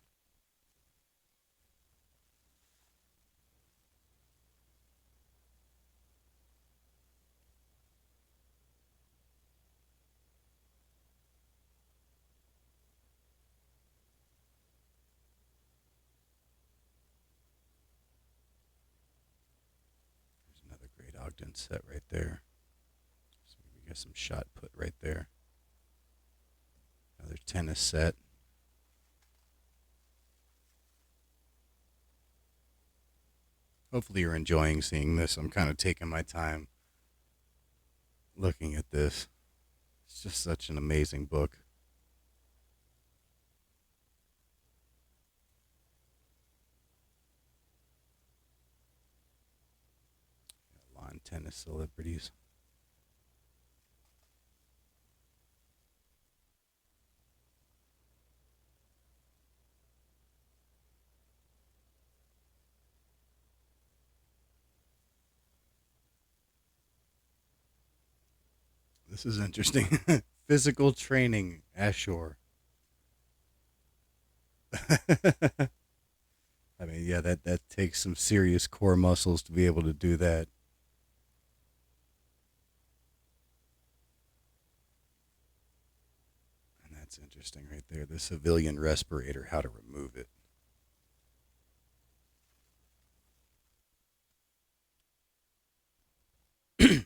There's another great Ogden set right there. So we got some shot put right there. Another tennis set. Hopefully, you're enjoying seeing this. I'm kind of taking my time looking at this. It's just such an amazing book. Lawn tennis celebrities. This is interesting. Physical training, Ashore. I mean, yeah, that takes some serious core muscles to be able to do that. And that's interesting right there. The civilian respirator, how to remove it. The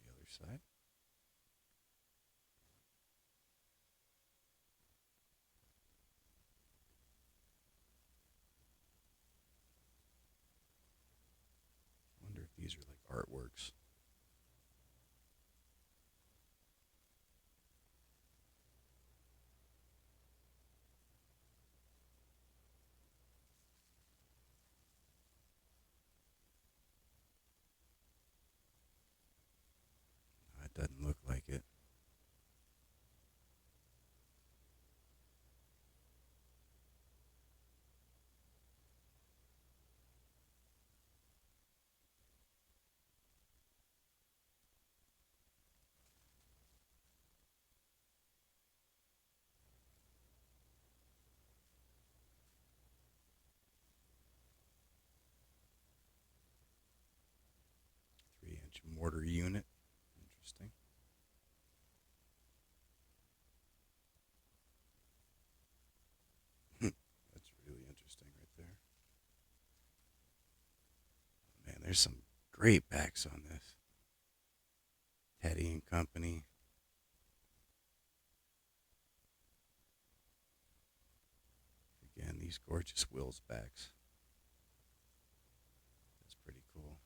other side. I wonder if these are like artworks. No, it doesn't look like it. 3-inch mortar unit. Interesting. That's really interesting right there. Man, there's some great backs on this. Teddy and Company. Again, these gorgeous Wills backs. That's pretty cool.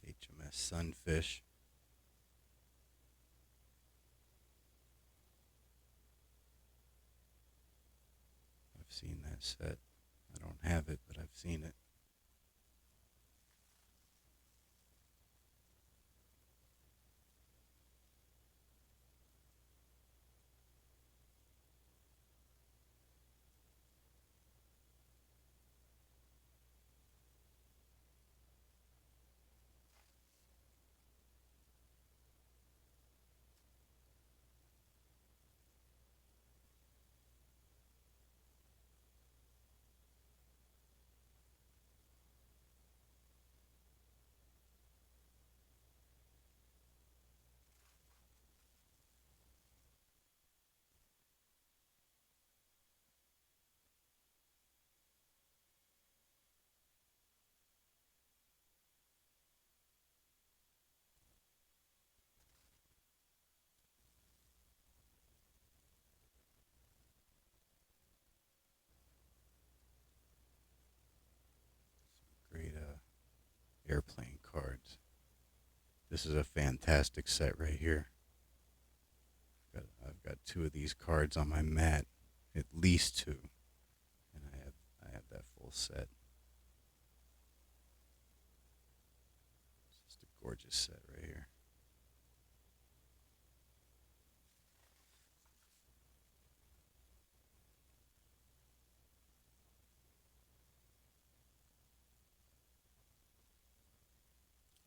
HMS Sunfish. I've seen that set. I don't have it, but I've seen it. Great airplane cards. This is a fantastic set right here. I've got two of these cards on my mat, at least two, and I have that full set. It's just a gorgeous set right here.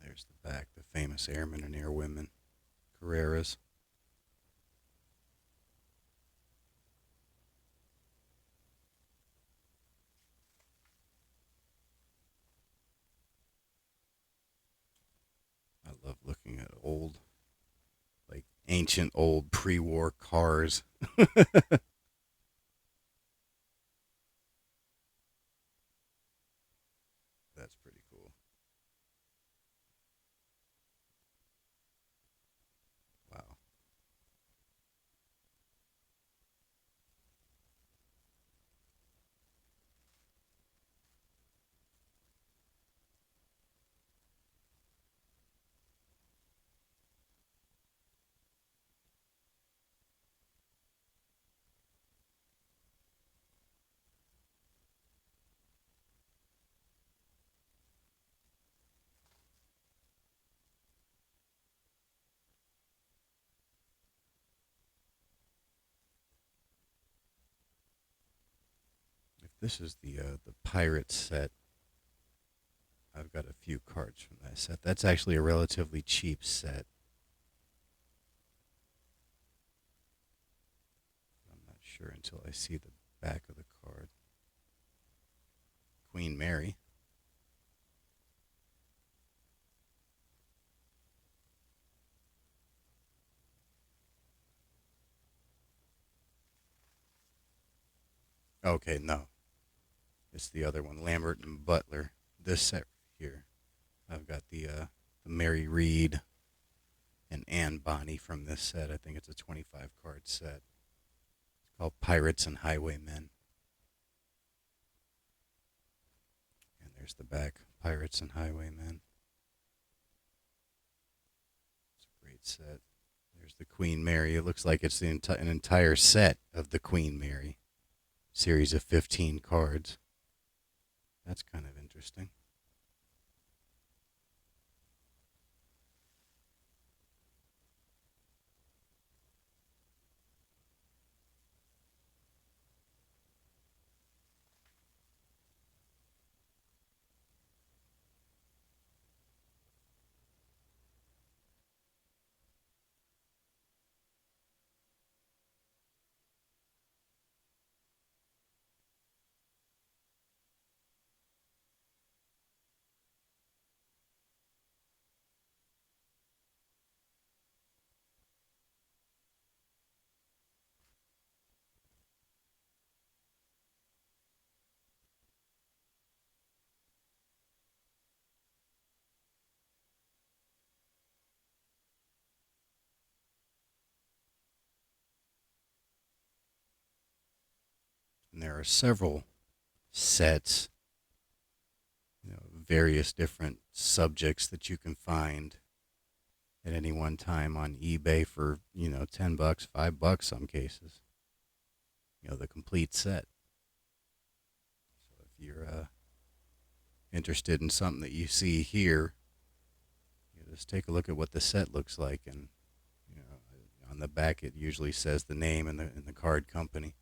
There's the back, the famous airmen and airwomen, Carreras. ancient old pre-war cars. That's pretty cool. Wow. If this is the pirate set, I've got a few cards from that set. That's actually a relatively cheap set. I'm not sure until I see the back of the card. Queen Mary. Okay, no. It's the other one, Lambert and Butler. This set here. I've got the Mary Reed and Anne Bonny from this set. I think it's a 25 card set. It's called Pirates and Highwaymen. And there's the back, Pirates and Highwaymen. It's a great set. There's the Queen Mary. It looks like it's an entire set of the Queen Mary. Series of 15 cards. That's kind of interesting. And there are several sets, various different subjects that you can find at any one time on eBay for, $10, $5 some cases. The complete set. So if you're interested in something that you see here, just take a look at what the set looks like, and you know, on the back it usually says the name and the card company.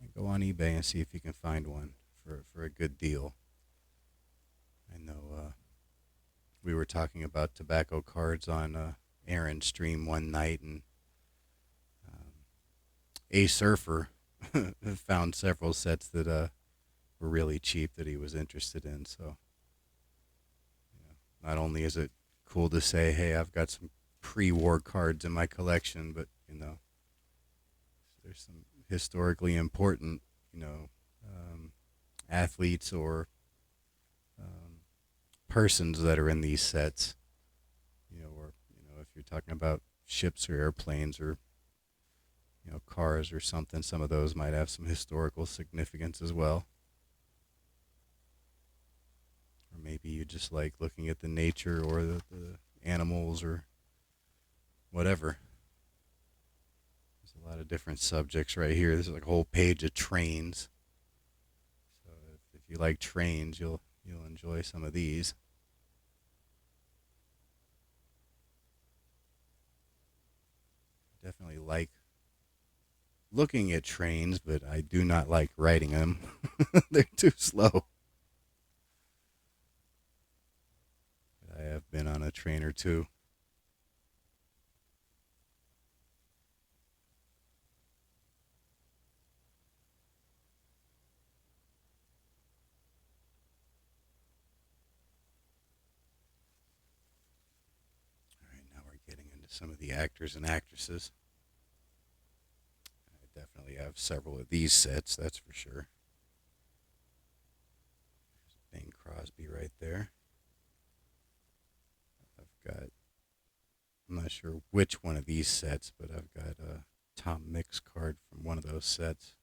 And go on eBay and see if you can find one for a good deal. I know we were talking about tobacco cards on Aaron's stream one night, and um, a surfer found several sets that were really cheap that he was interested in. So, not only is it cool to say, "Hey, I've got some pre-war cards in my collection," but there's some historically important, you know, um, athletes or um, persons that are in these sets. Or if you're talking about ships or airplanes or cars or something, some of those might have some historical significance as well. Or maybe you just like looking at the nature or the animals or whatever. There's a lot of different subjects right here. There's like a whole page of trains. So if you like trains, you'll enjoy some of these. Definitely like looking at trains, but I do not like riding them. They're too slow. I have been on a train or two. All right, now we're getting into some of the actors and actresses. I definitely have several of these sets, that's for sure. There's Bing Crosby right there. I've got, I'm not sure which one of these sets, but I've got a Tom Mix card from one of those sets.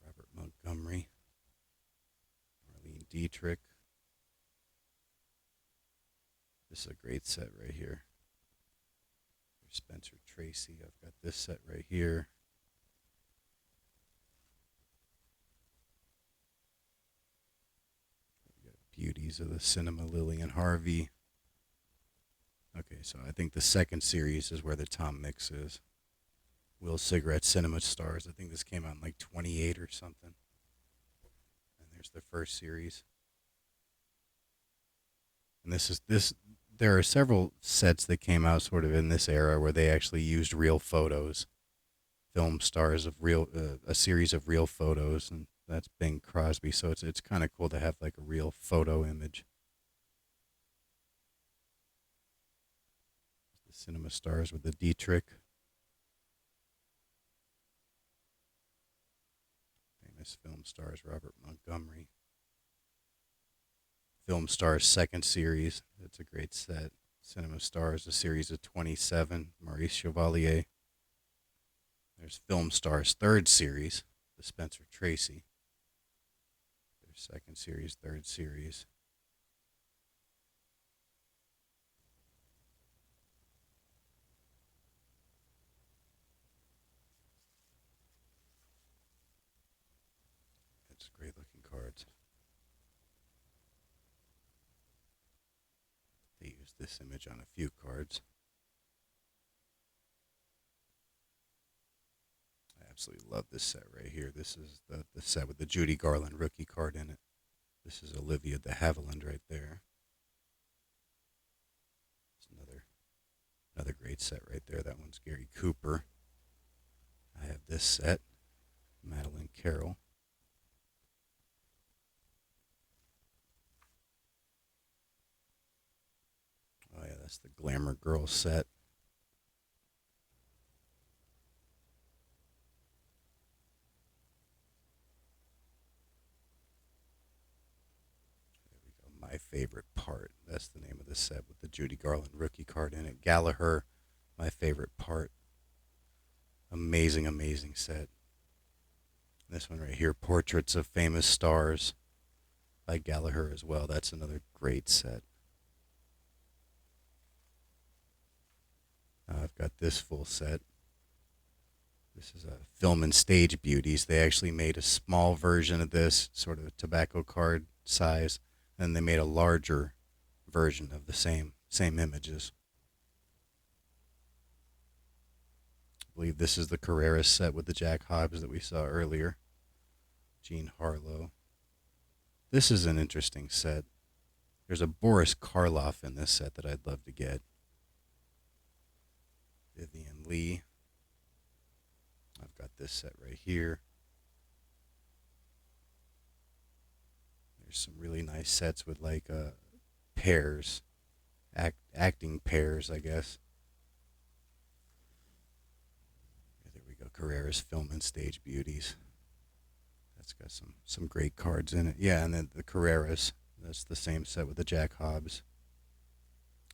Robert Montgomery, Marlene Dietrich. This is a great set right here. There's Spencer Tracy. I've got this set right here. We got Beauties of the Cinema, Lillian Harvey. Okay, so I think the second series is where the Tom Mix is. Will Cigarette Cinema Stars. I think this came out in like 28 or something. And there's the first series. And this there are several sets that came out sort of in this era where they actually used real photos, film stars of real a series of real photos, and that's Bing Crosby. So it's kind of cool to have like a real photo image. The Cinema Stars with the Dietrich. Famous film stars Robert Montgomery. Film Stars second series. That's a great set. Cinema Stars, a series of 27. Maurice Chevalier. There's Film Stars third series, the Spencer Tracy. Their second series, third series. It's great looking cards. They use this image on a few cards. I absolutely love this set right here. This is the set with the Judy Garland rookie card in it. This is Olivia de Havilland right there. It's another great set right there. That one's Gary Cooper. I have this set, Madeline Carroll. Oh yeah, that's the Glamour Girl set. There we go. My favorite part. That's the name of the set with the Judy Garland rookie card in it. Gallagher, my favorite part. Amazing, amazing set. This one right here, Portraits of Famous Stars by Gallagher as well. That's another great set. I've got this full set. This is a Film and Stage Beauties. They actually made a small version of this, sort of a tobacco card size, and they made a larger version of the same images. I believe this is the Carreras set with the Jack Hobbs that we saw earlier. Jean Harlow. This is an interesting set. There's a Boris Karloff in this set that I'd love to get. Vivian Lee. I've got this set right here. There's some really nice sets with like pairs, acting pairs, I guess. Yeah, there we go. Carrera's Film and Stage Beauties. That's got some great cards in it. Yeah, and then the Carreras. That's the same set with the Jack Hobbs.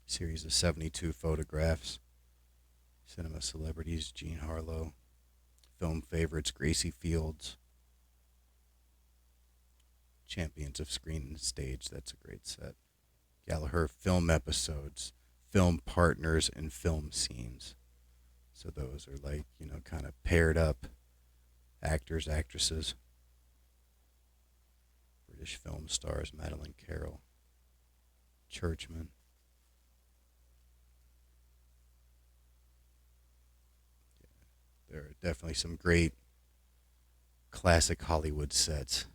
Series of 72 photographs. Cinema Celebrities, Jean Harlow. Film Favorites, Gracie Fields. Champions of Screen and Stage, that's a great set. Gallagher Film Episodes, Film Partners, and Film Scenes. So those are like, kind of paired up actors, actresses. British film stars, Madeline Carroll. Churchman. There are definitely some great classic Hollywood sets.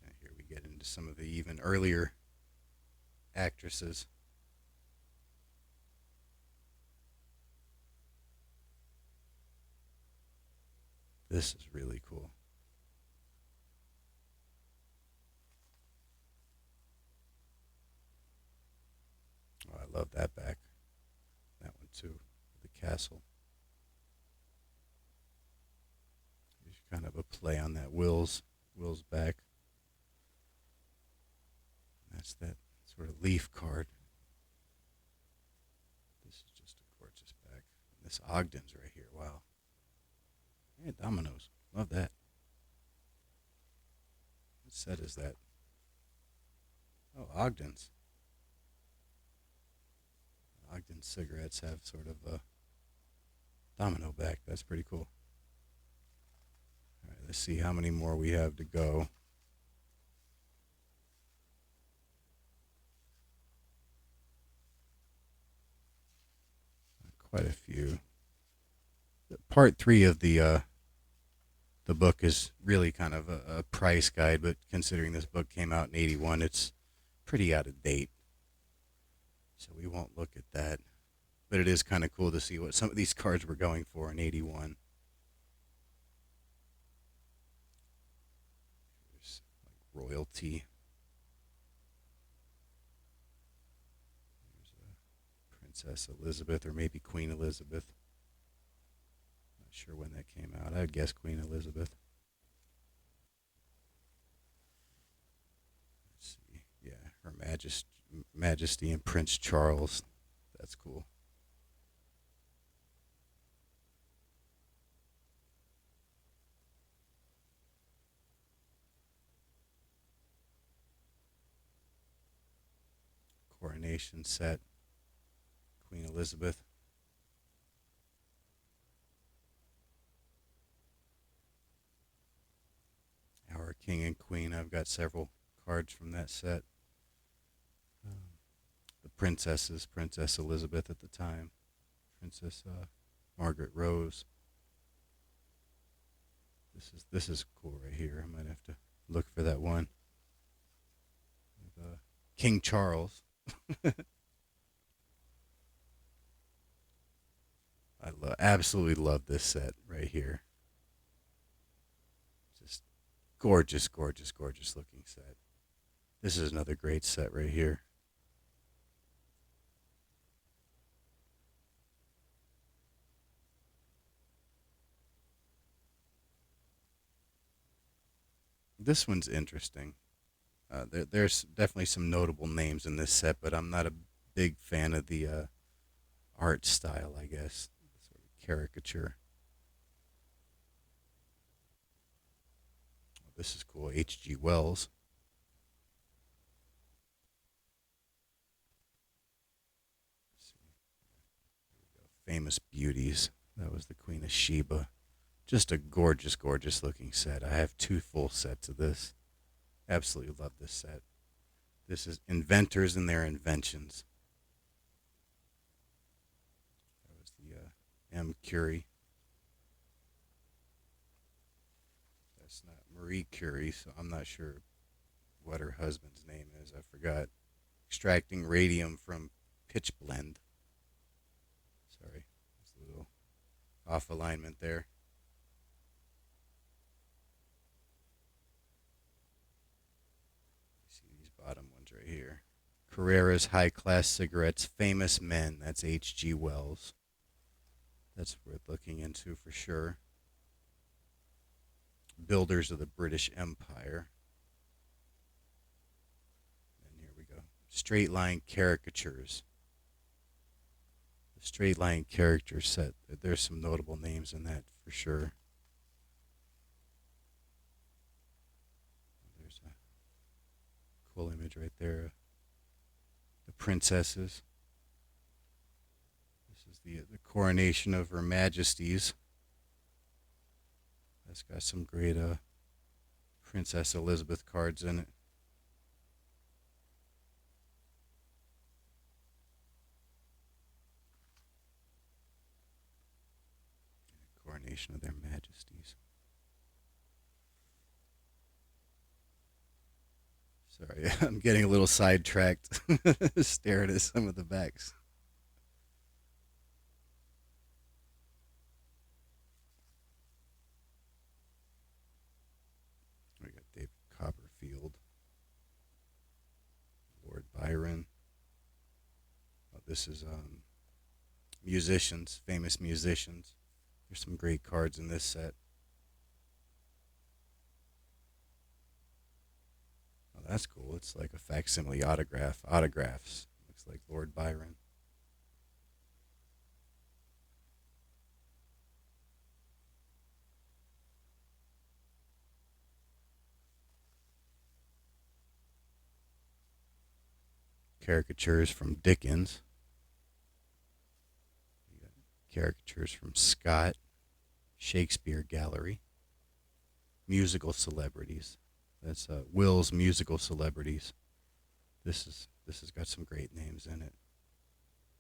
And here we get into some of the even earlier actresses. this is really cool. Oh, I love that back. That one too. The castle. There's kind of a play on that Will's back. That's that sort of leaf card. This is just a gorgeous back. This Ogden's right here. Wow. Yeah, dominoes. Love that. What set is that? Oh, Ogden's. Ogden cigarettes have sort of a domino back. That's pretty cool. All right, let's see how many more we have to go. Quite a few. Part 3 of the book is really kind of a price guide, but considering this book came out in '81, it's pretty out of date. So we won't look at that. But it is kind of cool to see what some of these cards were going for in '81. There's like royalty. There's a Princess Elizabeth, or maybe Queen Elizabeth. Not sure when that came out. I would guess Queen Elizabeth. Let's see. Yeah, Her Majesty and Prince Charles. That's cool. Coronation set. Queen Elizabeth. Our King and Queen. I've got several cards from that set. The princesses, Princess Elizabeth at the time, Princess Margaret Rose. This is cool right here. I might have to look for that one. With, King Charles. Absolutely love this set right here. Just gorgeous, gorgeous, gorgeous looking set. This is another great set right here. This one's interesting. There's definitely some notable names in this set, but I'm not a big fan of the art style, I guess. Sort of caricature. Oh, this is cool. H.G. Wells. Famous Beauties. That was the Queen of Sheba. Just a gorgeous, gorgeous looking set. I have 2 full sets of this. Absolutely love this set. This is inventors and their inventions. That was the M. Curie. That's not Marie Curie, so I'm not sure what her husband's name is. I forgot. Extracting radium from pitch blende. Sorry, it's a little off alignment there. See these bottom ones right here. Carrera's High Class Cigarettes, Famous Men. That's H.G. Wells. That's worth looking into for sure. Builders of the British Empire. And here we go. Straight line caricatures. The straight line character set. There's some notable names in that for sure. There's a cool image right there. The princesses. This is the coronation of Her Majesties. That's got some great Princess Elizabeth cards in it. Coronation of their majesties. Sorry, I'm getting a little sidetracked staring at some of the backs. This is musicians, famous musicians. There's some great cards in this set. Oh, that's cool. It's like a facsimile autographs. Looks like Lord Byron. Caricatures from Dickens. You got caricatures from Scott. Shakespeare Gallery. Musical celebrities. That's Will's musical celebrities. This has got some great names in it.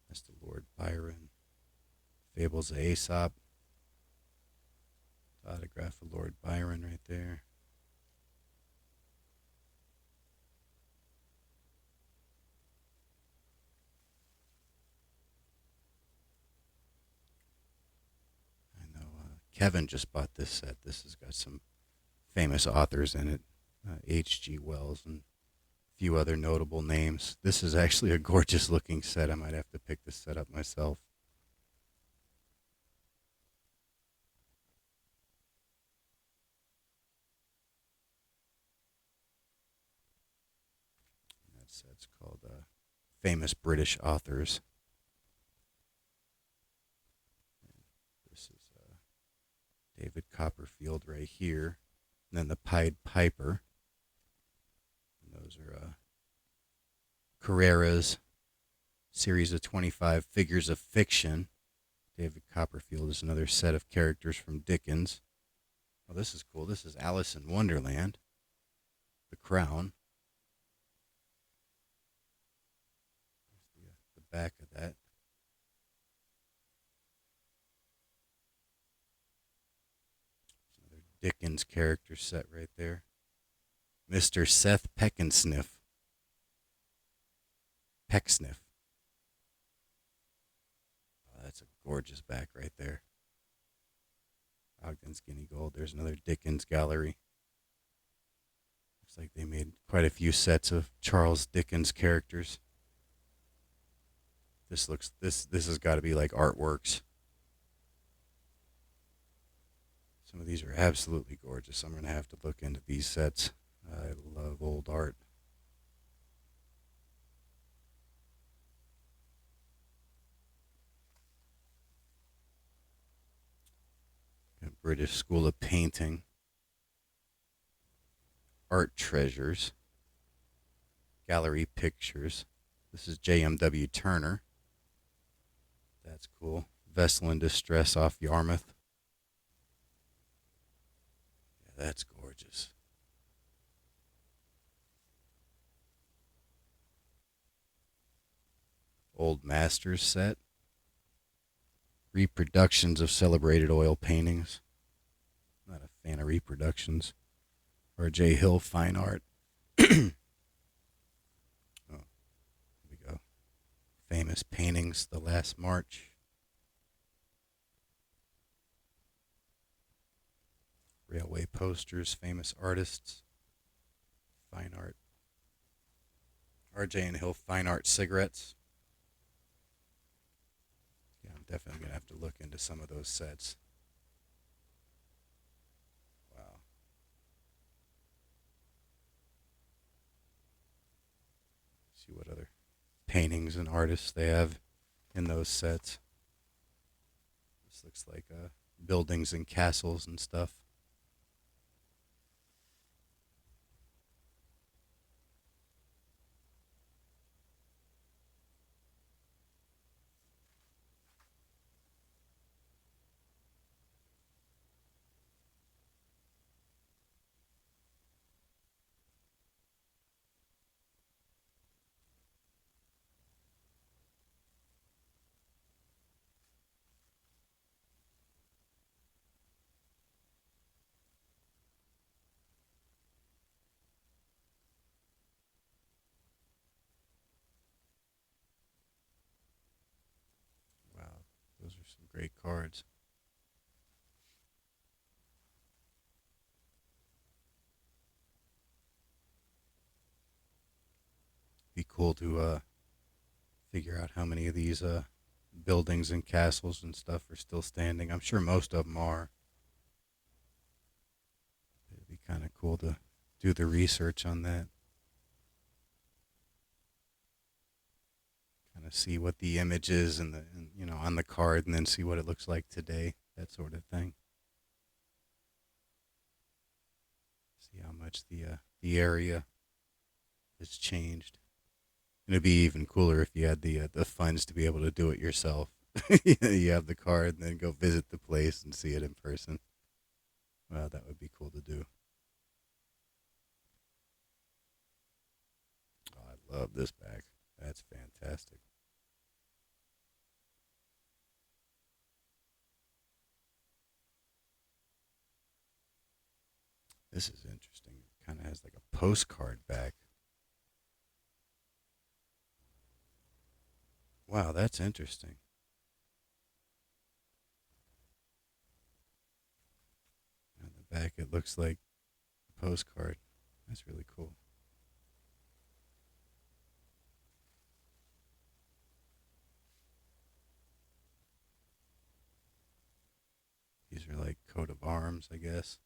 That's the Lord Byron. Fables of Aesop. Autograph of Lord Byron right there. I know Kevin just bought this set. This has got some famous authors in it. H.G. Wells and a few other notable names. This is actually a gorgeous looking set. I might have to pick this set up myself. That set's called Famous British Authors. This is David Copperfield right here. And then the Pied Piper. And those are Carrera's series of 25 figures of fiction. David Copperfield is another set of characters from Dickens. Oh, this is cool. This is Alice in Wonderland. The Crown. There's the back of that. Another Dickens character set right there. Mr. Seth Pecksniff. Pecksniff. Oh, that's a gorgeous back right there. Ogden's Guinea Gold. There's another Dickens gallery. Looks like they made quite a few sets of Charles Dickens characters. This has got to be like artworks. Some of these are absolutely gorgeous. I'm gonna have to look into these sets. I love old art. British School of Painting. Art Treasures. Gallery Pictures. This is JMW Turner. That's cool. Vessel in Distress off Yarmouth. Yeah, that's gorgeous. Old Masters set. Reproductions of celebrated oil paintings. Not a fan of reproductions. R.J. Hill Fine Art. Oh, here we go. Famous paintings, The Last March. Railway posters, famous artists. Fine art. R.J. and Hill Fine Art cigarettes. Yeah, I'm definitely going to have to look into some of those sets. Wow. See what other paintings and artists they have in those sets. This looks like buildings and castles and stuff. Wow, those are some great cards. Be cool to figure out how many of these buildings and castles and stuff are still standing. I'm sure most of them are. It'd be kind of cool to do the research on that. Kind of see what the image is and on the card, and then see what it looks like today. That sort of thing. See how much the area has changed. And it'd be even cooler if you had the funds to be able to do it yourself. You have the card and then go visit the place and see it in person. Well, that would be cool to do. Oh, I love this bag. That's fantastic. This is interesting. It kind of has like a postcard back. Wow, that's interesting. On the back, it looks like a postcard. That's really cool. These are like coat of arms, I guess.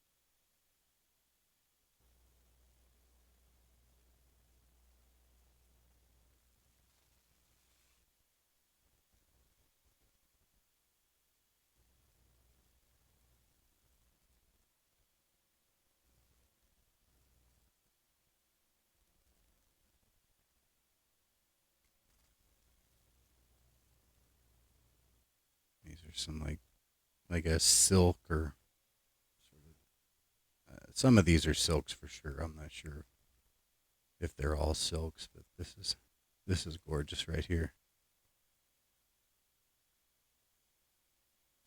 These are some like a silk or sort of. Some of these are silks for sure. I'm not sure if they're all silks, but this is gorgeous right here.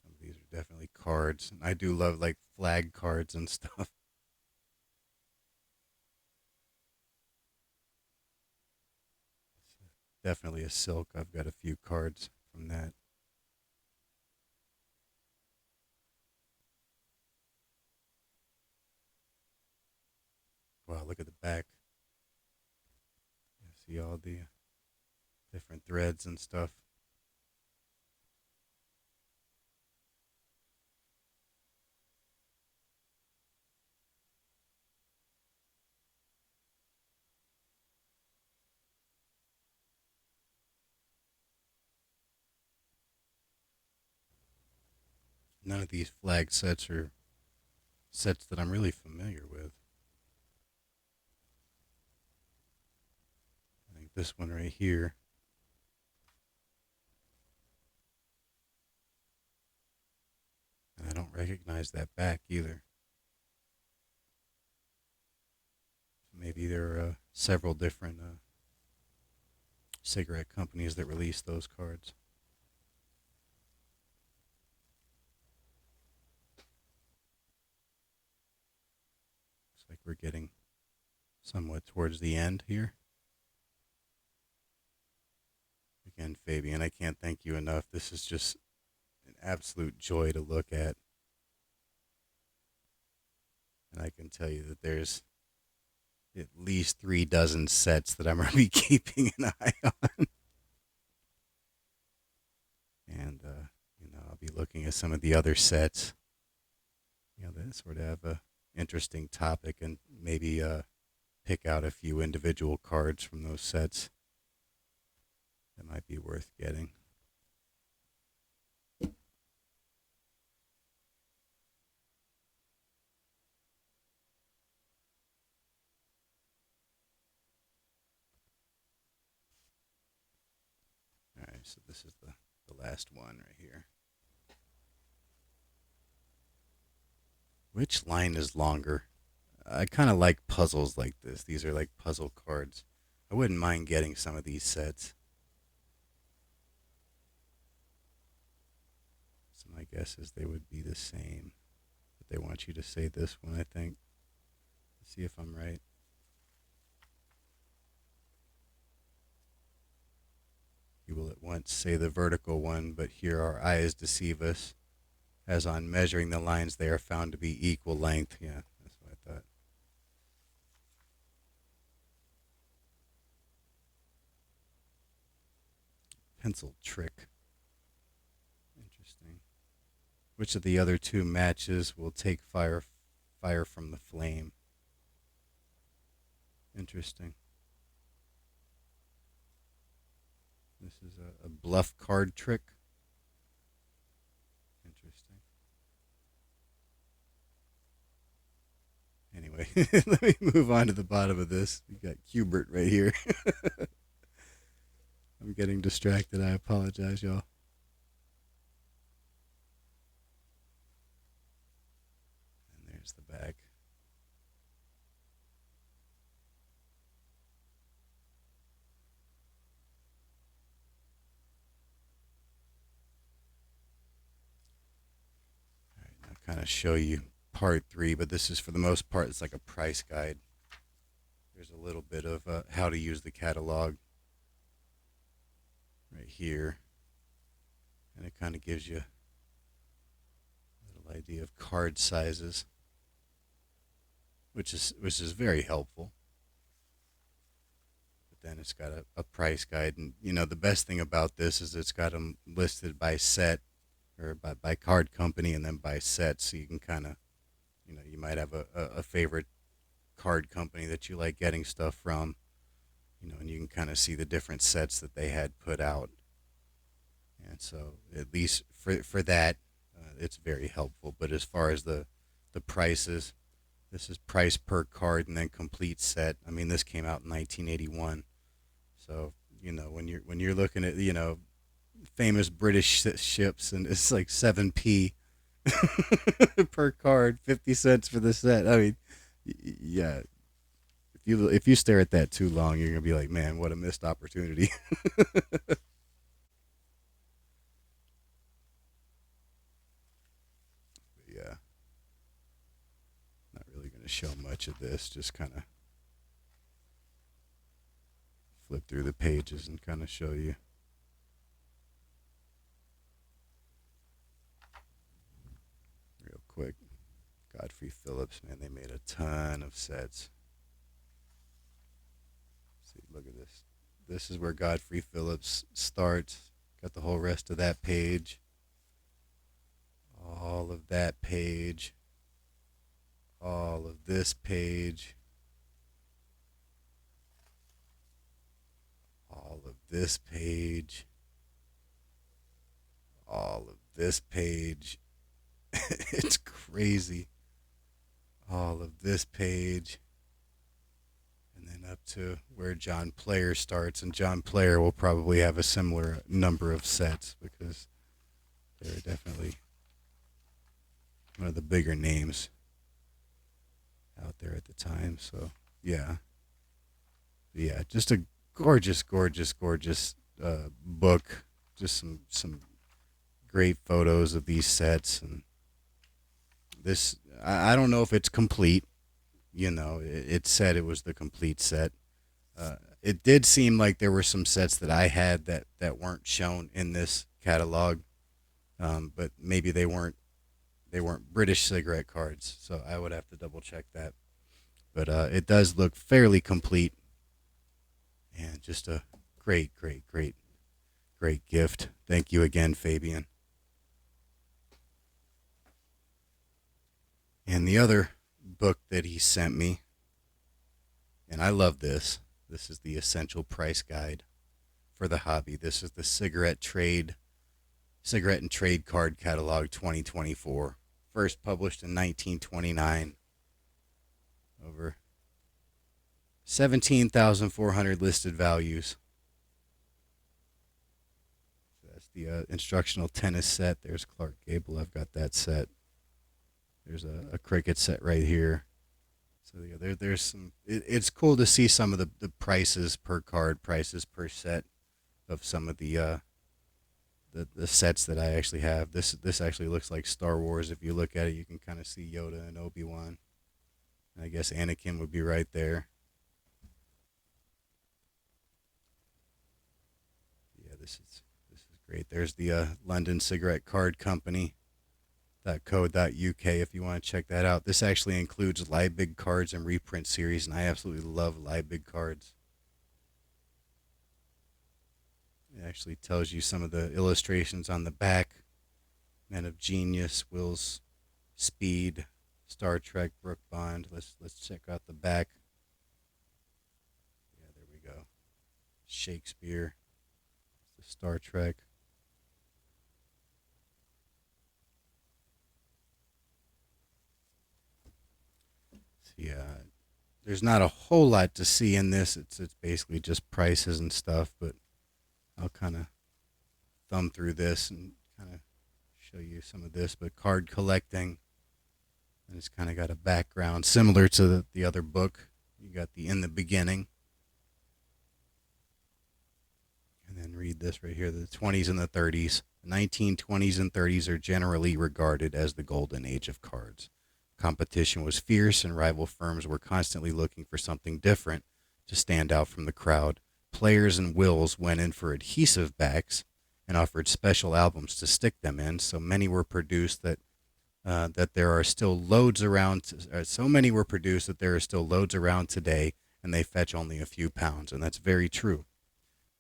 Some of these are definitely cards, and I do love like flag cards and stuff. Definitely a silk. I've got a few cards from that. Wow, look at the back. You see all the different threads and stuff. None of these flag sets are sets that I'm really familiar with. I think this one right here, and I don't recognize that back either. Maybe there are several different cigarette companies that release those cards. Looks like we're getting somewhat towards the end here. Again, Fabian, I can't thank you enough. This is just an absolute joy to look at. And I can tell you that there's at least 3 dozen sets that I'm going to be keeping an eye on. And, I'll be looking at some of the other sets, that sort of have a interesting topic and maybe pick out a few individual cards from those sets that might be worth getting. All right, so this is the last one right here. Which line is longer? I kind of like puzzles like this. These are like puzzle cards. I wouldn't mind getting some of these sets. So my guess is they would be the same. But they want you to say this one, I think. Let's see if I'm right. You will at once say the vertical one, but here our eyes deceive us, as on measuring the lines they are found to be equal length. Yeah, that's what I thought. Pencil trick. Interesting. Which of the other two matches will take fire from the flame? Interesting. This is a bluff card trick. Interesting. Anyway, let me move on to the bottom of this. We got Hubert right here. I'm getting distracted. I apologize, y'all. And there's the back. All right, I'll kind of show you part 3, but this is for the most part, it's like a price guide. There's a little bit of how to use the catalog right here, and it kind of gives you a little idea of card sizes, which is very helpful. But then it's got a price guide, and the best thing about this is it's got them listed by set, or by card company, and then by set, so you can kind of, you might have a favorite card company that you like getting stuff from, and you can kind of see the different sets that they had put out. And so, at least for that, it's very helpful. But as far as the prices, this is price per card and then complete set. I mean, this came out in 1981. So, when you're looking at, famous British ships, and it's like 7p per card, 50 cents for the set. I mean, yeah. If you stare at that too long, you're gonna be like, man, what a missed opportunity. Yeah, not really gonna show much of this. Just kind of flip through the pages and kind of show you. Real quick. Godfrey Phillips, man, they made a ton of sets. See, look at this. This is where Godfrey Phillips starts. Got the whole rest of that page. All of that page. All of this page. All of this page. All of this page. It's crazy. All of this page. And then up to where John Player starts. And John Player will probably have a similar number of sets, because they're definitely one of the bigger names out there at the time. So, yeah. Just a gorgeous, gorgeous, gorgeous book. Just some great photos of these sets. And this, I don't know if it's complete. It said it was the complete set. It did seem like there were some sets that I had that weren't shown in this catalog, but maybe they weren't British cigarette cards, so I would have to double check that. But it does look fairly complete, and just a great, great, great, great gift. Thank you again, Fabian. And the other book that he sent me, and I love this. This is the Essential Price Guide for the hobby. This is the Cigarette and Trade Card Catalog 2024. First published in 1929. Over 17,400 listed values. So that's the instructional tennis set. There's Clark Gable. I've got that set. There's a cricket set right here. So yeah, there's some. It's cool to see some of the prices per card, prices per set of some of the sets that I actually have. This actually looks like Star Wars. If you look at it, you can kind of see Yoda and Obi-Wan. I guess Anakin would be right there. Yeah, this is great. There's the London Cigarette Card Company. .co.uk if you want to check that out. This actually includes Liebig cards and reprint series, and I absolutely love Liebig cards. It actually tells you some of the illustrations on the back. Men of Genius, Will's Speed, Star Trek, Brook Bond. Let's check out the back. Yeah, there we go. Shakespeare, the Star Trek. Yeah, there's not a whole lot to see in this. It's basically just prices and stuff, but I'll kind of thumb through this and kind of show you some of this. But card collecting, and it's kind of got a background similar to the other book. You got the In the Beginning, and then read this right here: the 20s and the 30s. The 1920s and 30s are generally regarded as the golden age of cards. Competition was fierce, and rival firms were constantly looking for something different to stand out from the crowd. Players and wills went in for adhesive backs and offered special albums to stick them in. So many were produced that there are still loads around. So many were produced that there are still loads around today, and they fetch only a few pounds, and that's very true.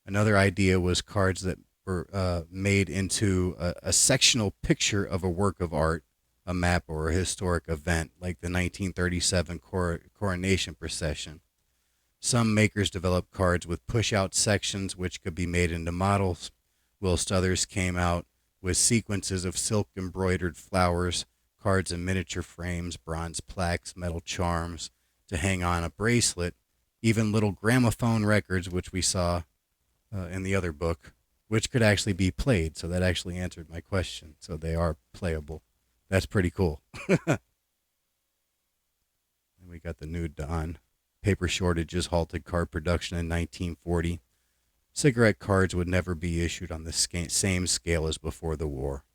Another idea was cards that were made into a sectional picture of a work of art, a map, or a historic event, like the 1937 coronation procession. Some makers developed cards with push-out sections which could be made into models, whilst others came out with sequences of silk embroidered flowers, cards in miniature frames, bronze plaques, metal charms to hang on a bracelet, even little gramophone records, which we saw in the other book, which could actually be played. So that actually answered my question. So they are playable. That's pretty cool. And we got the nude Don. Paper shortages halted card production in 1940. Cigarette cards would never be issued on the same scale as before the war.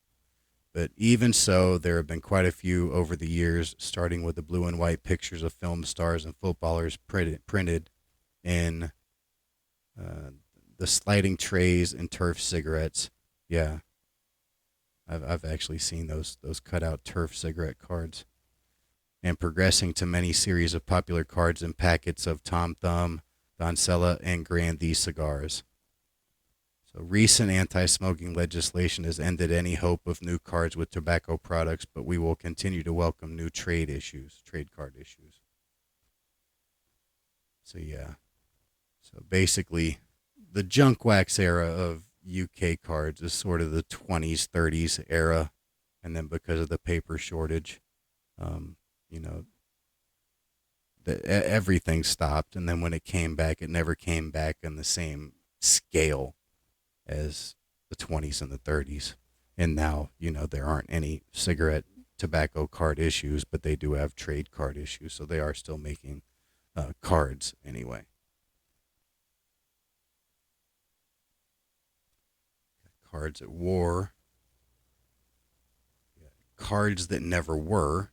But even so, there have been quite a few over the years, starting with the blue and white pictures of film stars and footballers printed in the sliding trays and turf cigarettes. Yeah, I've actually seen those cutout turf cigarette cards. And progressing to many series of popular cards and packets of Tom Thumb, Doncella, and Grandee cigars. So recent anti-smoking legislation has ended any hope of new cards with tobacco products, but we will continue to welcome new trade card issues. So yeah. So basically, the junk wax era of UK cards is sort of the 20s, 30s era, and then because of the paper shortage, um, you know, everything stopped, and then when it came back, it never came back in the same scale as the 20s and the 30s. And now, there aren't any cigarette tobacco card issues, but they do have trade card issues, so they are still making cards anyway. Cards at war, cards that never were.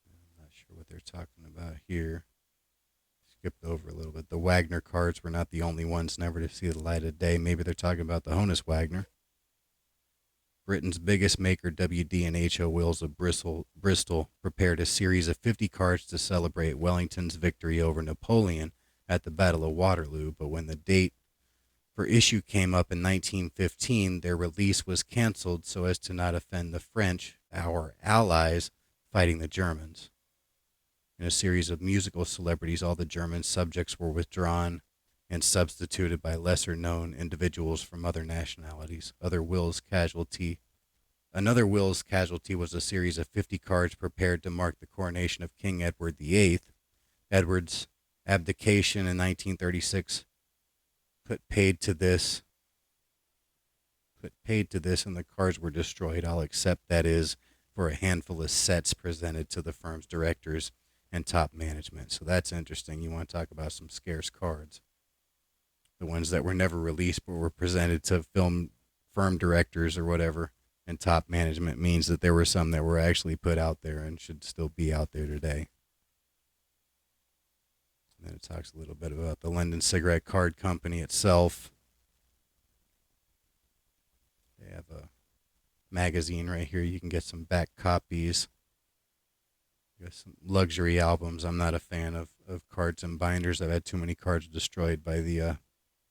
I'm not sure what they're talking about here. Skipped over a little bit. The Wagner cards were not the only ones never to see the light of day. Maybe they're talking about the Honus Wagner. Britain's biggest maker, WD&H Wills of Bristol, prepared a series of 50 cards to celebrate Wellington's victory over Napoleon at the Battle of Waterloo, but when the date for issue came up in 1915, their release was canceled so as to not offend the French, our allies, fighting the Germans. In a series of musical celebrities, all the German subjects were withdrawn and substituted by lesser-known individuals from other nationalities. Another Will's casualty was a series of 50 cards prepared to mark the coronation of King Edward VIII. Edward's abdication in 1936 put paid to this, and the cards were destroyed. I'll accept that is for a handful of sets presented to the firm's directors and top management. So that's interesting. You want to talk about some scarce cards. The ones that were never released but were presented to firm directors or whatever and top management means that there were some that were actually put out there and should still be out there today. And then it talks a little bit about the London Cigarette Card Company itself. They have a magazine right here. You can get some back copies. I guess some luxury albums. I'm not a fan of cards and binders. I've had too many cards destroyed by the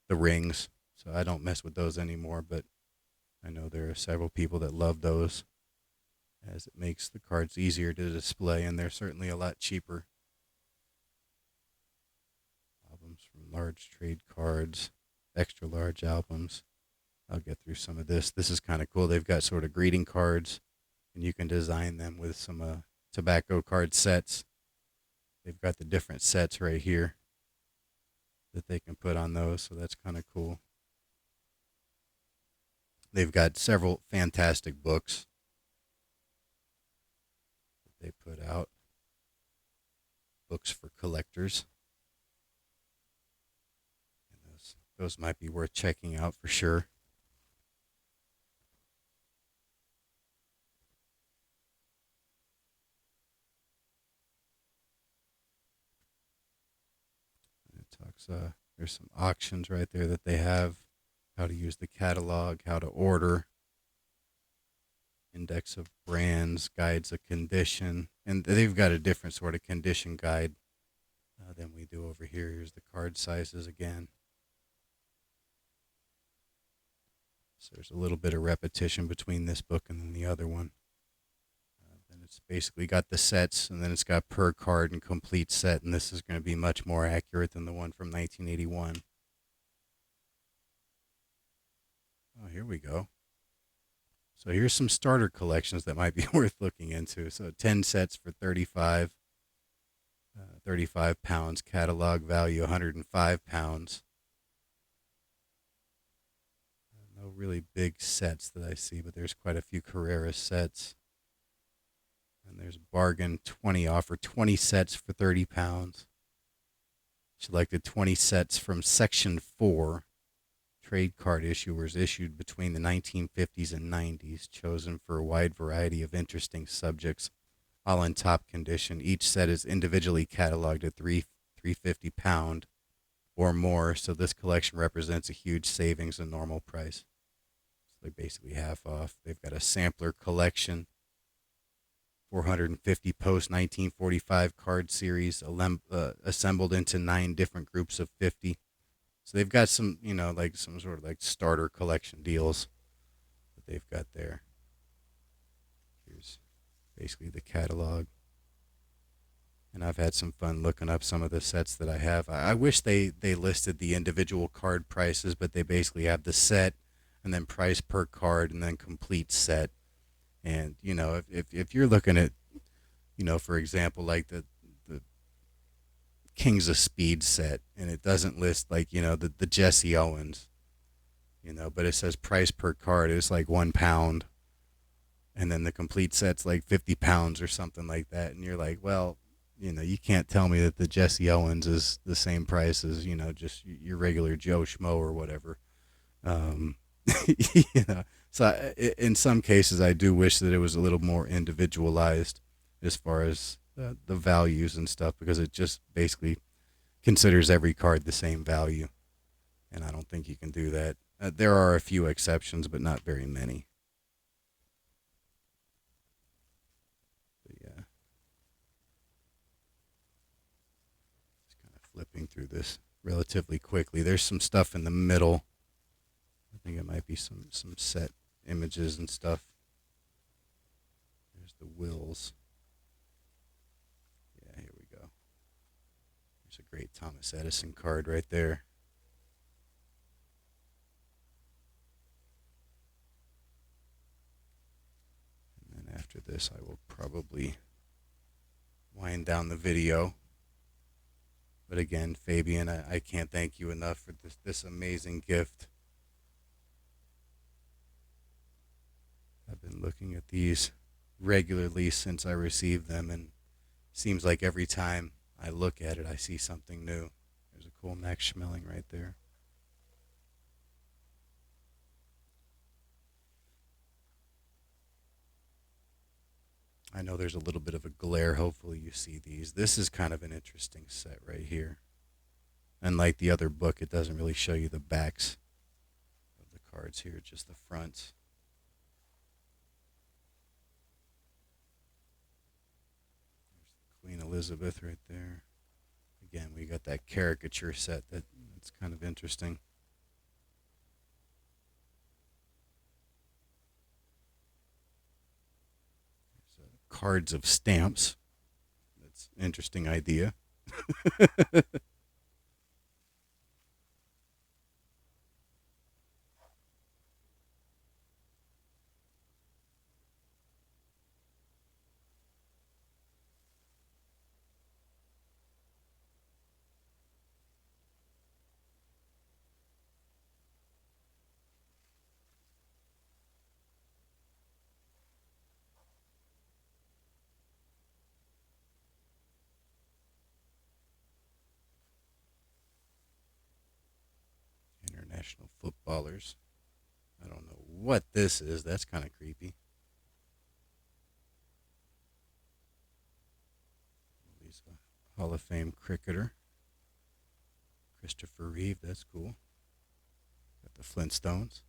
rings, so I don't mess with those anymore. But I know there are several people that love those, as it makes the cards easier to display, and they're certainly a lot cheaper. Albums from large trade cards, extra large albums. I'll get through some of this. This is kind of cool. They've got sort of greeting cards, and you can design them with some tobacco card sets. They've got the different sets right here that they can put on those, so that's kind of cool. They've got several fantastic books that they put out, books for collectors. And those might be worth checking out for sure. It talks. There's some auctions right there that they have. How to use the catalog, how to order, index of brands, guides of condition, and they've got a different sort of condition guide than we do over here. Here's the card sizes again. So there's a little bit of repetition between this book and then the other one. Then it's basically got the sets, and then it's got per card and complete set, and this is going to be much more accurate than the one from 1981. Oh, here we go. So here's some starter collections that might be worth looking into. So 10 sets for 35 pounds, catalog value 105 pounds. No really big sets that I see, but there's quite a few Carrera sets. And there's bargain 20 offer, 20 sets for 30 pounds. Selected 20 sets from Section 4. Trade card issuers issued between the 1950s and 90s, chosen for a wide variety of interesting subjects, all in top condition. Each set is individually cataloged at $3.50 pound or more, so this collection represents a huge savings in normal price. So they're basically half off. They've got a sampler collection, 450 post 1945 card series, assembled into 9 different groups of 50. So they've got some, like some sort of like starter collection deals that they've got there. Here's basically the catalog. And I've had some fun looking up some of the sets that I have. I wish they listed the individual card prices, but they basically have the set and then price per card and then complete set. And, if you're looking at, for example, like the Kings of Speed set, and it doesn't list like the Jesse Owens, but it says price per card is like £1, and then the complete set's like 50 pounds or something like that, and you're like, well, you can't tell me that the Jesse Owens is the same price as just your regular Joe Schmo or whatever. um so in some cases I do wish that it was a little more individualized as far as the values and stuff, because it just basically considers every card the same value, and I don't think you can do that. There are a few exceptions, but not very many. But yeah, just kind of flipping through this relatively quickly. There's some stuff in the middle. I think it might be some set images and stuff. There's the wills. Yeah, here we go. There's a great Thomas Edison card right there. And then after this, I will probably wind down the video. But again, Fabian, I can't thank you enough for this amazing gift. I've been looking at these regularly since I received them, and seems like every time I look at it, I see something new. There's a cool Max Schmeling right there. I know there's a little bit of a glare. Hopefully you see these. This is kind of an interesting set right here. Unlike the other book, it doesn't really show you the backs of the cards here, just the fronts. Elizabeth right there. Again, we got that caricature set that's kind of interesting. There's cards of stamps. That's an interesting idea. International footballers. I don't know what this is. That's kind of creepy. He's a Hall of Fame cricketer. Christopher Reeve. That's cool. Got the Flintstones.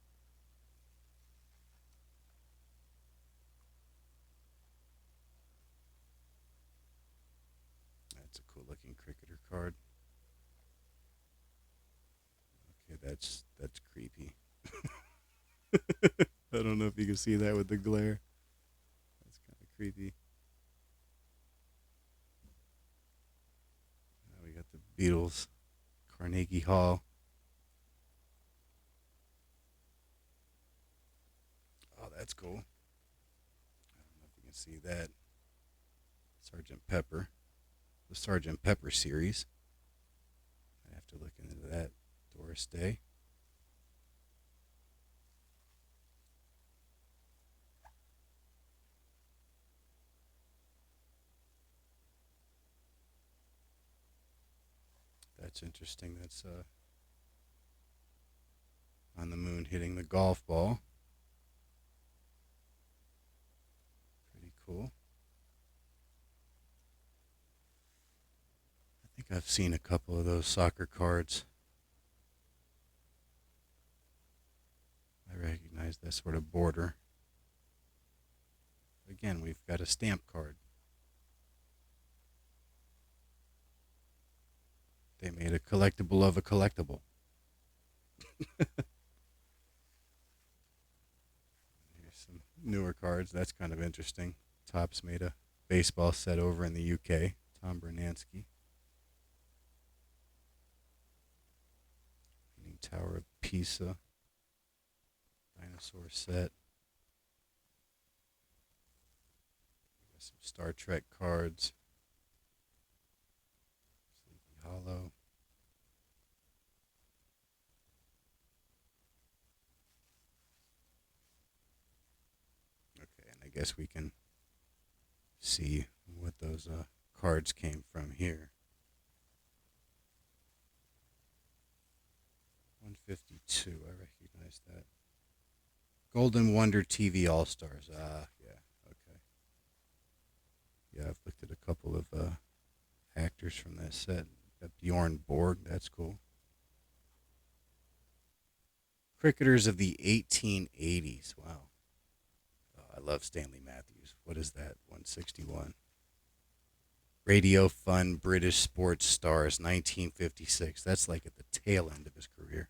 That's a cool looking cricketer card. Okay, that's creepy. I don't know if you can see that with the glare. That's kind of creepy. Now we got the Beatles, Carnegie Hall. Oh, that's cool. I don't know if you can see that. Sergeant Pepper, the Sergeant Pepper series. I have to look into that. Doris Day. That's interesting. That's on the moon hitting the golf ball. Pretty cool. I think I've seen a couple of those soccer cards. I recognize that sort of border. Again, we've got a stamp card. They made a collectible of a collectible. Here's some newer cards. That's kind of interesting. Topps made a baseball set over in the UK. Tom Bernansky. Leaning Tower of Pisa. Dinosaur set. Some Star Trek cards. Sleepy Hollow. Okay, and I guess we can see what those cards came from here. 152, I recognize that. Golden Wonder TV All Stars. Ah, yeah, okay. Yeah, I've looked at a couple of actors from that set. Got Bjorn Borg, that's cool. Cricketers of the 1880s. Wow. Oh, I love Stanley Matthews. What is that? 161. Radio Fun British Sports Stars, 1956. That's like at the tail end of his career.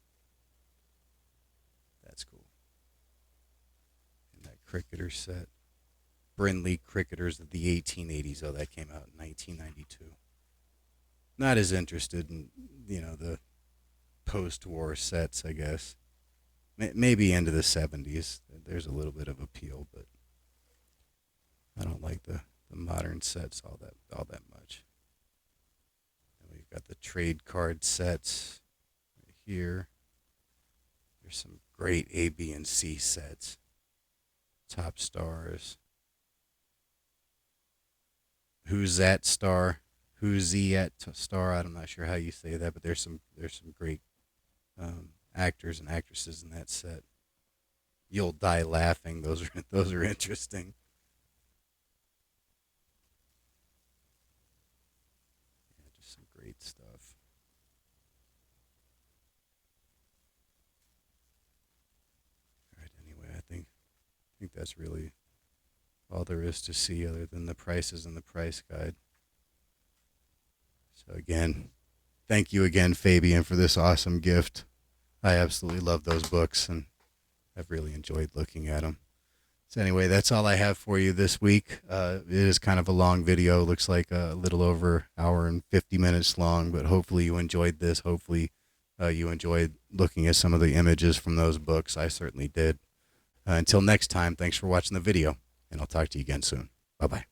That's cool. And that cricketer set. Brindley Cricketers of the 1880s. Oh, that came out in 1992. Not as interested in, the post-war sets, I guess. Maybe into the 70s. There's a little bit of appeal, but I don't like the modern sets all that much. And we've got the trade card sets right here. There's some great A, B, and C sets. Top stars. Who's that star? Who's the at star? I'm not sure how you say that, but there's some great actors and actresses in that set. You'll die laughing. Those are interesting. Yeah, just some great stuff. All right. Anyway, I think that's really all there is to see, other than the prices and the price guide. So again, thank you again, Fabian, for this awesome gift. I absolutely love those books, and I've really enjoyed looking at them. So anyway, that's all I have for you this week. It is kind of a long video. Looks like a little over hour and 50 minutes long, but hopefully you enjoyed this. Hopefully you enjoyed looking at some of the images from those books. I certainly did. Until next time, thanks for watching the video, and I'll talk to you again soon. Bye-bye.